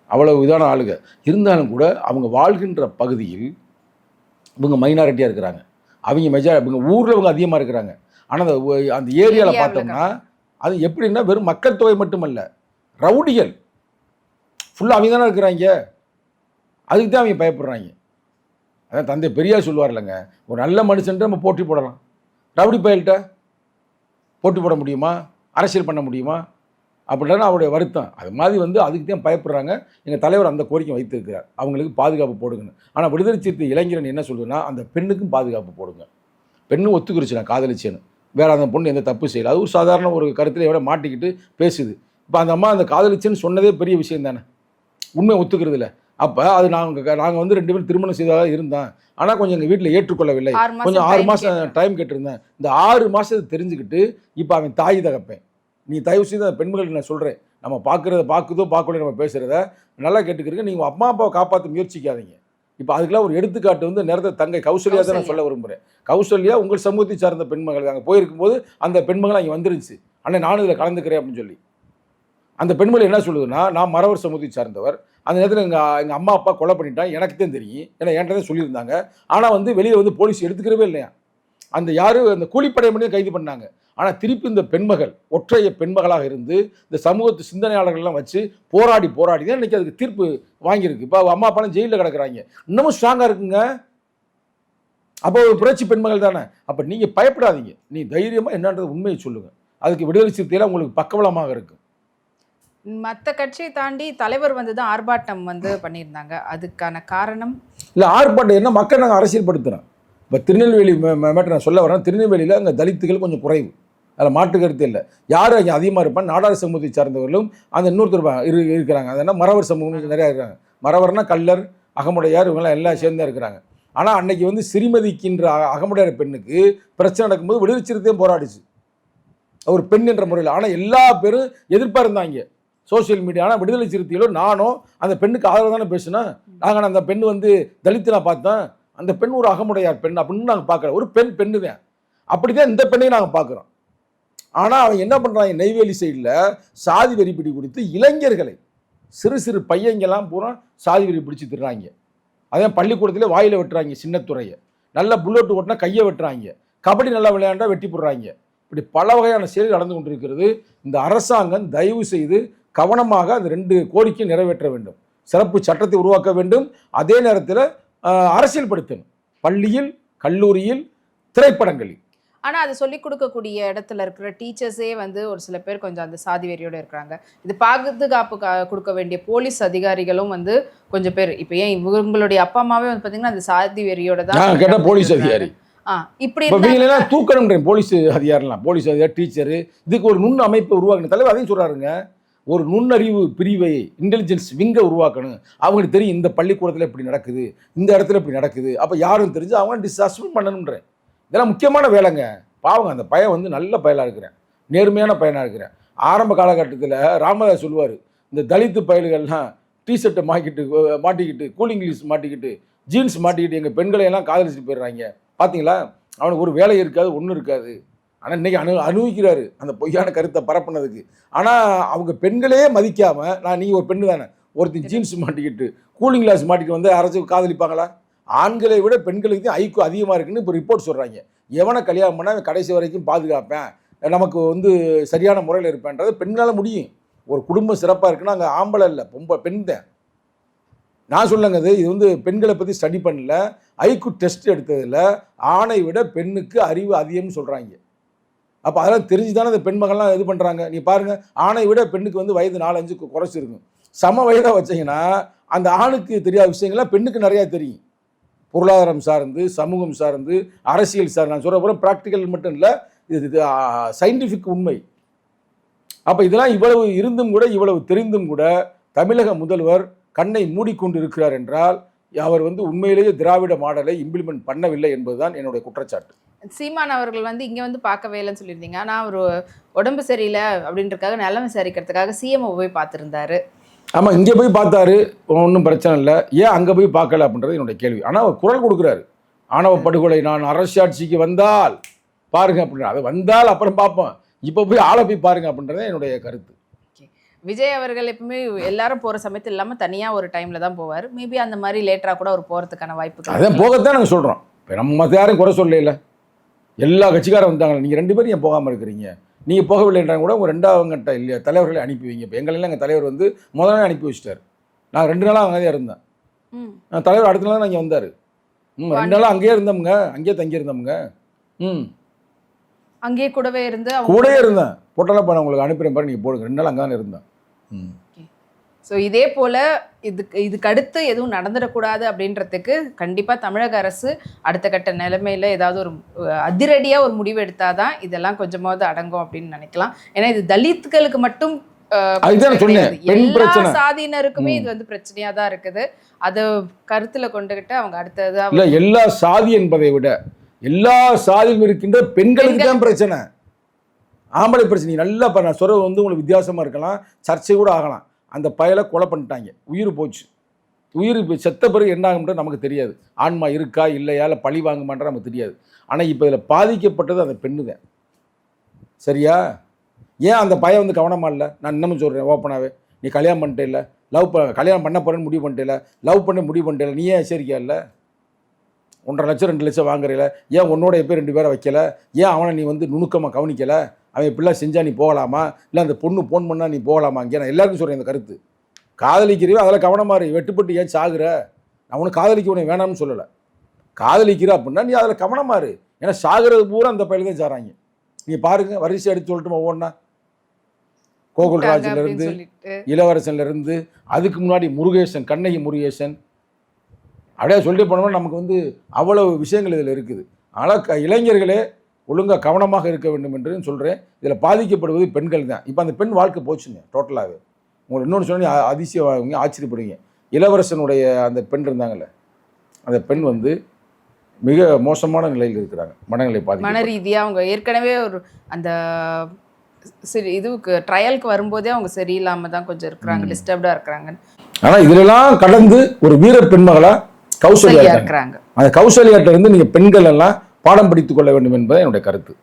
அவ்வளவு இதான ஆளுங்க. இருந்தாலும் கூட அவங்க வாழ்கின்ற பகுதியில் இவங்க மைனாரிட்டியாக இருக்கிறாங்க, அவங்க இவங்க ஊரில் இவங்க அதிகமாக இருக்கிறாங்க. ஆனால் அந்த ஏரியாவில் பார்த்தோம்னா அது எப்படின்னா வெறும் மக்கள் தொகை மட்டுமல்ல, ரவுடிகள் ஃபுல்லாக அவங்க தானே இருக்கிறாங்க. அதுக்கு தான் அவங்க பயப்படுறாங்க. அதான் தந்தை பெரியார் சொல்லுவார் இல்லைங்க, ஒரு நல்ல மனுஷன்ட்டு நம்ம போட்டி போடலாம், ரவுடி பயல்கிட்ட போட்டி போட முடியுமா, அரசியல் பண்ண முடியுமா அப்படின்னா அவருடைய வருத்தம். அது மாதிரி வந்து அதுக்கு தான் பயப்படுறாங்க. எங்கள் தலைவர் அந்த கோரிக்கை வைத்திருக்கிறார், அவங்களுக்கு பாதுகாப்பு போடுங்கன்னு. ஆனால் விடுதலை சிறுத்தை இளைஞரன் என்ன சொல்லுதுன்னா, அந்த பெண்ணுக்கும் பாதுகாப்பு போடுங்க. பெண்ணும் ஒத்துக்குருச்சு நான் காதலிச்சேன்னு, வேறு அந்த பொண்ணு எந்த தப்பு செய்யலை, அது ஒரு சாதாரண ஒரு கருத்தில் எவ்வளோ மாட்டிக்கிட்டு பேசுது. இப்போ அந்த அம்மா அந்த காதலிச்சேன்னு சொன்னதே பெரிய விஷயம் தானே, உண்மை ஒத்துக்கிறது இல்லை. அப்போ அது நாங்கள் வந்து 2 பேரும் திருமணம் செய்ததாக இருந்தோம், ஆனால் கொஞ்சம் எங்கள் வீட்டில் ஏற்றுக்கொள்ளவில்லை, கொஞ்சம் 6 மாதம் டைம் கேட்டிருந்தேன். இந்த 6 மாதத்தை தெரிஞ்சுக்கிட்டு இப்போ அவன் தாய் தகப்பேன், நீ தயவு செய்து அந்த பெண்களுக்கு நான் சொல்கிறேன், நம்ம பார்க்குதோ பார்க்கல நம்ம பேசுகிறத நல்லா கேட்டுக்கிறீங்க, நீங்கள் அம்மா அப்பாவை காப்பாற்ற முயற்சிக்காதீங்க. இப்போ அதுக்கெல்லாம் ஒரு எடுத்துக்காட்டு வந்து நேரத்தை தங்கை கௌசல்யா தான் நான் சொல்ல விரும்புகிறேன். கௌசல்யா உங்கள் சமூகத்தை சார்ந்த பெண்மகள் அங்கே போயிருக்கும்போது அந்த பெண்மகள் அங்கே வந்துருச்சு, அண்ணன் நானும் இதில் கலந்துக்கிறேன் அப்படின்னு சொல்லி. அந்த பெண்மகள் என்ன சொல்லுதுன்னா, நான் மறவர் சமூகத்தை சார்ந்தவர், அந்த நேரத்தில் எங்கள் அம்மா அப்பா கொலை பண்ணிட்டான், எனக்கு தான் தெரியும், ஏன்னா என்கிட்ட தான் சொல்லியிருந்தாங்க. ஆனால் வந்து வெளியே வந்து போலீஸ் எடுத்துக்கிறவே இல்லையா, அந்த அந்த கூலிப்படை பண்ணி கைது பண்ணாங்க. ஆனால் திருப்பி இந்த பெண்மகள் ஒற்றைய பெண்மகளாக இருந்து இந்த சமூகத்து சிந்தனையாளர்கள்லாம் வச்சு போராடி தான் இன்றைக்கி அதுக்கு தீர்ப்பு வாங்கியிருக்கு. இப்போ அம்மா அப்பாலாம் ஜெயிலில் கிடக்குறாங்க, இன்னமும் ஸ்ட்ராங்காக இருக்குங்க. அப்போ ஒரு புரட்சி பெண்மகள் தானே. அப்போ நீங்கள் பயப்படாதீங்க, நீ தைரியமாக என்னன்றது உண்மையை சொல்லுங்கள், அதுக்கு விடுதலை சிறுத்தையில் உங்களுக்கு பக்கபலமாக இருக்கும். மற்ற கட்சியை தாண்டி தலைவர் வந்து தான் ஆர்ப்பாட்டம் வந்து பண்ணியிருந்தாங்க, அதுக்கான காரணம் இல்லை ஆர்ப்பாட்டம் என்ன, மக்கள் நாங்கள் அரசியல்படுத்துகிறோம். இப்போ திருநெல்வேலி மேட்டர் நான் சொல்ல வரேன், திருநெல்வேலியில் அங்கே தலித்துகள் கொஞ்சம் குறைவு, அதில் மாற்று கருத்து இல்லை. யார் அங்கே அதிகமாக இருப்பான், நாடார் சமூகத்தை சார்ந்தவர்களும் அந்த இன்னொருத்தர் இருக்கிறாங்க, அது என்ன மறவர் சமூகம் நிறையா இருக்கிறாங்க. மறவர்னா கள்ளர், அகமுடையார், இவங்கெல்லாம் எல்லாம் சேர்ந்தா இருக்கிறாங்க. ஆனால் அன்னைக்கு வந்து சிறுமதிக்கின்ற அகமுடையார் பெண்ணுக்கு பிரச்சனை நடக்கும்போது விடுதலை சிறுத்தையும் போராடிச்சு, ஒரு பெண் என்ற முறையில். ஆனால் எல்லா பேரும் எதிர்ப்பாக இருந்தாங்க சோசியல் மீடியா. ஆனால் விடுதலை சிறுத்தைகளோ நானும் அந்த பெண்ணுக்கு ஆதரவு தானே பேசினேன். நாங்கள் அந்த பெண் வந்து தலித்து நான் பார்த்தேன், அந்த பெண் ஒரு அகமுடையார் பெண் அப்படின்னு நாங்கள் பார்க்குறோம், ஒரு பெண்ணு தான். அப்படி தான் இந்த பெண்ணையும் நாங்கள் பார்க்குறோம். ஆனால் அவங்க என்ன பண்ணுறாங்க, நெய்வேலி சைடில் சாதி வெறி பிடி கொடுத்து இளைஞர்களை, சிறு பையங்கெல்லாம் பூரா சாதி வெறி பிடிச்சி திடுறாங்க. அதே பள்ளிக்கூடத்தில் வாயில் வெட்டுறாங்க, சின்னத்துறையை நல்ல புல்லட் ஓட்டினா கையை வெட்டுறாங்க, கபடி நல்லா விளையாண்டா வெட்டி போடுறாங்க. இப்படி பல வகையான செயல் நடந்து கொண்டிருக்கிறது. இந்த அரசாங்கம் தயவு செய்து கவனமாக அந்த 2 கோரிக்கையை நிறைவேற்ற வேண்டும். சிறப்பு சட்டத்தை உருவாக்க வேண்டும், அதே நேரத்தில் அரசியல்படுத்தணும், பள்ளியில், கல்லூரியில், திரைப்படங்களில். ஆனால் அது சொல்லிக் கொடுக்கக்கூடிய இடத்துல இருக்கிற டீச்சர்ஸே வந்து ஒரு சில பேர் கொஞ்சம் அந்த சாதி வெறியோடு இருக்கிறாங்க. இது பாதுகாப்பு கொடுக்க வேண்டிய போலீஸ் அதிகாரிகளும் வந்து கொஞ்சம் பேர், இப்போ ஏன் இவங்களுடைய அப்பா அம்மாவே வந்து பார்த்தீங்கன்னா அந்த சாதி வெறியோட தான் கேட்டால் போலீஸ் அதிகாரி இப்படி தூக்கணும். போலீஸ் அதிகாரிலாம், போலீஸ் அதிகாரி, டீச்சரு, இதுக்கு ஒரு நுண் அமைப்பை உருவாக்கணும். தலைவர் அதையும் சொல்கிறாருங்க, ஒரு நுண்ணறிவு பிரிவை, இன்டெலிஜென்ஸ் விங்கை உருவாக்கணும். அவங்களுக்கு தெரியும் இந்த பள்ளிக்கூடத்தில் இப்படி நடக்குது, இந்த இடத்துல இப்படி நடக்குது, அப்போ யாரும் தெரிஞ்சு அவங்க டிஸ்அஸ்மெண்ட் பண்ணணுன்றேன். இதெல்லாம் முக்கியமான வேலைங்க. பாவங்க, அந்த பையன் வந்து நல்ல பயலாக இருக்கிறேன், நேர்மையான பையனாக இருக்கிறேன். ஆரம்ப காலகட்டத்தில் ராமதாஸ் சொல்லுவார், இந்த தலித்து பயல்கள்லாம் டிஷர்ட்டை மாட்டிக்கிட்டு கூலிங் கிளீஸ் மாட்டிக்கிட்டு ஜீன்ஸ் மாட்டிக்கிட்டு எங்கள் பெண்களை எல்லாம் காதலிச்சுட்டு போயிடுறாங்க பார்த்தீங்களா, அவனுக்கு ஒரு வேலை இருக்காது, ஒன்றும் இருக்காது, ஆனால் இன்றைக்கி அனுபவிக்கிறாரு அந்த பொய்யான கருத்தை பரப்புனதுக்கு. ஆனால் அவங்க பெண்களே மதிக்காமல், நீ ஒரு பெண்ணு தானே, ஒருத்தர் ஜீன்ஸ் மாட்டிக்கிட்டு கூலிங் கிளாஸ் மாட்டிட்டு வந்து அரசு காதலிப்பாங்களா? ஆண்களை விட பெண்களுக்கு தான் ஐக்கு அதிகமாக இருக்குன்னு இப்போ ரிப்போர்ட் சொல்கிறாங்க. எவனை கல்யாணம் பண்ணால் கடைசி வரைக்கும் பாதுகாப்பேன், நமக்கு வந்து சரியான முறையில் இருப்பேன்றது பெண்களால் முடியும். ஒரு குடும்பம் சிறப்பாக இருக்குன்னா அங்கே ஆம்பளை இல்லை, பெண் தான். நான் சொல்லுங்க, இது வந்து பெண்களை பற்றி ஸ்டடி பண்ணல, ஐக்கு டெஸ்ட் எடுத்ததில் ஆணை விட பெண்ணுக்கு அறிவு அதிகம்னு சொல்கிறாங்க. அப்போ அதெல்லாம் தெரிஞ்சு தானே அந்த பெண்மகள்லாம் இது பண்ணுறாங்க. நீ பாருங்கள், ஆணை விட பெண்ணுக்கு வந்து வயது 4-5 குறைச்சிருக்கும். சம வயதாக வச்சிங்கன்னா அந்த ஆணுக்கு தெரியாத விஷயங்கள்லாம் பெண்ணுக்கு நிறையா தெரியும். பொருளாதாரம் சார்ந்து, சமூகம் சார்ந்து, அரசியல் சார்ந்து. நான் சொல்கிற போகிற ப்ராக்டிக்கல் மட்டும் இல்லை, இது சயின்டிஃபிக் உண்மை. அப்போ இதெல்லாம் இவ்வளவு இருந்தும் கூட, இவ்வளவு தெரிந்தும் கூட தமிழக முதல்வர் கண்ணை மூடிக்கொண்டு இருக்கிறார் என்றால் அவர் வந்து உண்மையிலேயே திராவிட மாடலை இம்ப்ளிமெண்ட் பண்ணவில்லை என்பதுதான் என்னுடைய குற்றச்சாட்டு. சீமான் அவர்கள் வந்து இங்கே வந்து பார்க்கவே இல்லைன்னு சொல்லியிருந்தீங்க. ஆனால் அவர் உடம்பு சரியில்லை அப்படின்றதுக்காக நிலைமை விசாரிக்கிறதுக்காக சிஎம் போய் பார்த்துருந்தாரு. ஆமாம், இங்கே போய் பார்த்தாரு, ஒன்றும் பிரச்சனை இல்லை. ஏன் அங்கே போய் பார்க்கல அப்படின்றது என்னுடைய கேள்வி. ஆனால் அவர் குரல் கொடுக்குறாரு, ஆணவ படுகொலை நான் அரசாட்சிக்கு வந்தால் பாருங்க அப்படின்ற, அது வந்தால் அப்புறம் பார்ப்போம், இப்போ போய் ஆளை போய் பாருங்க அப்படின்றத என்னுடைய கருத்து. விஜய் அவர்கள் எப்பவுமே எல்லாரும் போகிற சமயத்தில் இல்லாமல் தனியாக ஒரு டைமில் தான் போவார். மேபி அந்த மாதிரி லேட்டராக கூட அவர் போகிறதுக்கான வாய்ப்பு. அதான் போகத்தான் நாங்கள் சொல்கிறோம். இப்போ நம்ம யாரும் குறை சொல்லல, எல்லா கட்சிக்காரும் வந்தாங்க. நீங்கள் 2 பேரும் ஏன் போகாமல் இருக்கிறீங்க? நீங்கள் போகவில்லைன்றாங்க கூட உங்கள் 2வது கட்ட இல்லையா தலைவர்களை அனுப்பி வைங்க. இப்போ எங்களெல்லாம் எங்கள் தலைவர் வந்து முதல்ல அனுப்பி வச்சிட்டார். நான் 2 நாளாக அங்கே தான் இருந்தேன். தலைவர் அடுத்த நாள் தான் இங்கே வந்தார். 2 நாளாக அங்கேயே இருந்தோமுங்க, அங்கேயே தங்கியிருந்தோமுங்க. அங்கேயே கூடவே இருந்தேன். போட்டெல்லாம் பண்ண உங்களுக்கு அனுப்புகிறேன் பாரு, நீங்கள் போடுங்க. 2 நாள் அங்கே தானே இருந்தேன். ஸோ இதே போல் இதுக்கு அடுத்து எதுவும் நடந்துடக்கூடாது அப்படின்றதுக்கு கண்டிப்பாக தமிழக அரசு அடுத்த கட்ட நிலைமையில் ஏதாவது ஒரு அதிரடியாக ஒரு முடிவு எடுத்தால் தான் இதெல்லாம் கொஞ்சமாவது அடங்கும் அப்படின்னு நினைக்கலாம். ஏன்னா இது தலித்துகளுக்கு மட்டும் எல்லா சாதியினருக்குமே இது வந்து பிரச்சனையாக தான் இருக்குது. அதை கருத்தில் கொண்டுகிட்டு அவங்க அடுத்தது எல்லா சாதி என்பதை விட எல்லா சாதியிலும் இருக்கின்ற பெண்களுக்கு தான் பிரச்சனை. ஆம்பளை பிரச்சனை நல்லா நான் சொல்றது வந்து உங்களுக்கு வித்தியாசமாக இருக்கலாம், சர்ச்சை கூட ஆகலாம். அந்த பயலை கொலை பண்ணிட்டாங்க, உயிர் போச்சு. உயிர் செத்த பிறகு என்ன ஆகும்ன்றது நமக்கு தெரியாது. ஆன்மா இருக்கா இல்லையா, இல்லை பழி வாங்குமான்ற நமக்கு தெரியாது. ஆனால் இப்போ இதில் பாதிக்கப்பட்டது அந்த பெண்ணு தான். சரியா? ஏன் அந்த பையன் வந்து கவனமாக இல்லை? நான் இன்னமும் சொல்கிறேன் ஓப்பனாகவே, நீ கல்யாணம் பண்ணிட்டே இல்லை, கல்யாணம் பண்ண போகிறேன்னு முடிவு பண்ணிட்டே இல்லை, லவ் பண்ண முடிவு பண்ணிட்டே இல்லை, நீ ஏன் எச்சரிக்கையா இல்லை? 1.5 லட்சம் 2 லட்சம் வாங்குறீல, ஏன் உன்னோட எப்போ 2 பேரை வைக்கலை? ஏன் அவனை நீ வந்து நுணுக்கமாக கவனிக்கலை? அவன் இப்படிலாம் செஞ்சால் நீ போகலாமா? இல்லை அந்த பொண்ணு ஃபோன் பண்ணால் நீ போகலாமா? இங்கே நான் எல்லாருக்கும் சொல்கிறேன் இந்த கருத்து. காதலிக்கிறவே அதில் கவனமாக இரு. வெட்டுப்பட்டு ஏன் சாகுற? நான் உனக்கு காதலிக்க உனக்கு வேணாம்னு சொல்லலை. காதலிக்கிற அப்படின்னா நீ அதில் கவனமாக இரு. ஏன்னா சாகிறது பூரா அந்த பயில தான் சாராங்க. நீ பாருங்கள், வரிசை எடுத்து சொல்லட்டுமா ஒவ்வொன்றா? கோகுல்ராஜிலேருந்து, இளவரசன்லேருந்து, அதுக்கு முன்னாடி முருகேசன், கண்ணகி முருகேசன், அப்படியே சொல்லிட்டு போனோம்னா நமக்கு வந்து அவ்வளவு விஷயங்கள் இதில் இருக்குது. ஆனால் இளைஞர்களே ஒழுங்காக கவனமாக இருக்க வேண்டும் என்று சொல்கிறேன். இதில் பாதிக்கப்படுவது பெண்கள் தான். இப்போ அந்த பெண் வாழ்க்கை போச்சுங்க டோட்டலாகவே. உங்களுக்கு இன்னொன்று சொன்னால் அதிசயமாகுங்க, ஆச்சரியப்படுவீங்க. இளவரசனுடைய அந்த பெண் இருந்தாங்கல்ல, அந்த பெண் வந்து மிக மோசமான நிலையில் இருக்கிறாங்க, மனநிலை பாதி, மன ரீதியாக. அவங்க ஏற்கனவே ஒரு அந்த சரி இதுக்கு ட்ரையலுக்கு வரும்போதே அவங்க சரியில்லாமல் தான் கொஞ்சம் இருக்கிறாங்க, டிஸ்டர்ப்டாக இருக்கிறாங்க. ஆனால் இதிலெல்லாம் கடந்து ஒரு வீர பெண்மகளா கௌசல்யா இருக்கிறாங்க. அந்த கௌசல்யாட்ட இருந்து நீங்கள் பெண்கள் எல்லாம் பாடம் படித்துக் கொள்ள வேண்டும் என்பது என்னுடைய கருத்து.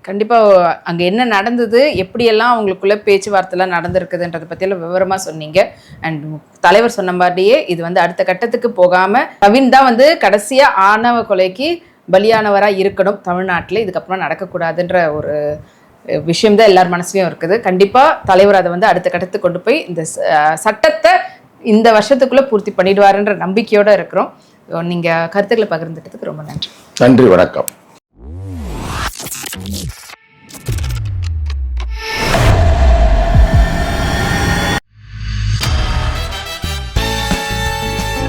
கண்டிப்பாக அங்கே என்ன நடந்தது, எப்படியெல்லாம் அவங்களுக்குள்ள பேச்சுவார்த்தைலாம் நடந்திருக்குதுன்றதை பற்றியெல்லாம் விவரமாக சொன்னீங்க. அண்ட் தலைவர் சொன்ன மாதிரியே இது வந்து அடுத்த கட்டத்துக்கு போகாமல் கவின் தான் வந்து கடைசியாக ஆணவ கொலைக்கு பலியானவராக இருக்கணும் தமிழ்நாட்டில், இதுக்கப்புறம் நடக்கக்கூடாதுன்ற ஒரு விஷயம்தான் எல்லார் மனசுலையும் இருக்குது. கண்டிப்பாக தலைவர் அதை வந்து அடுத்த கட்டத்துக்கு கொண்டு போய் இந்த சட்டத்தை இந்த வருஷத்துக்குள்ளே பூர்த்தி பண்ணிடுவாருன்ற நம்பிக்கையோடு இருக்கிறோம். நீங்கள் கருத்துக்களை பகிர்ந்துட்டதுக்கு ரொம்ப நன்றி. நன்றி, வணக்கம்.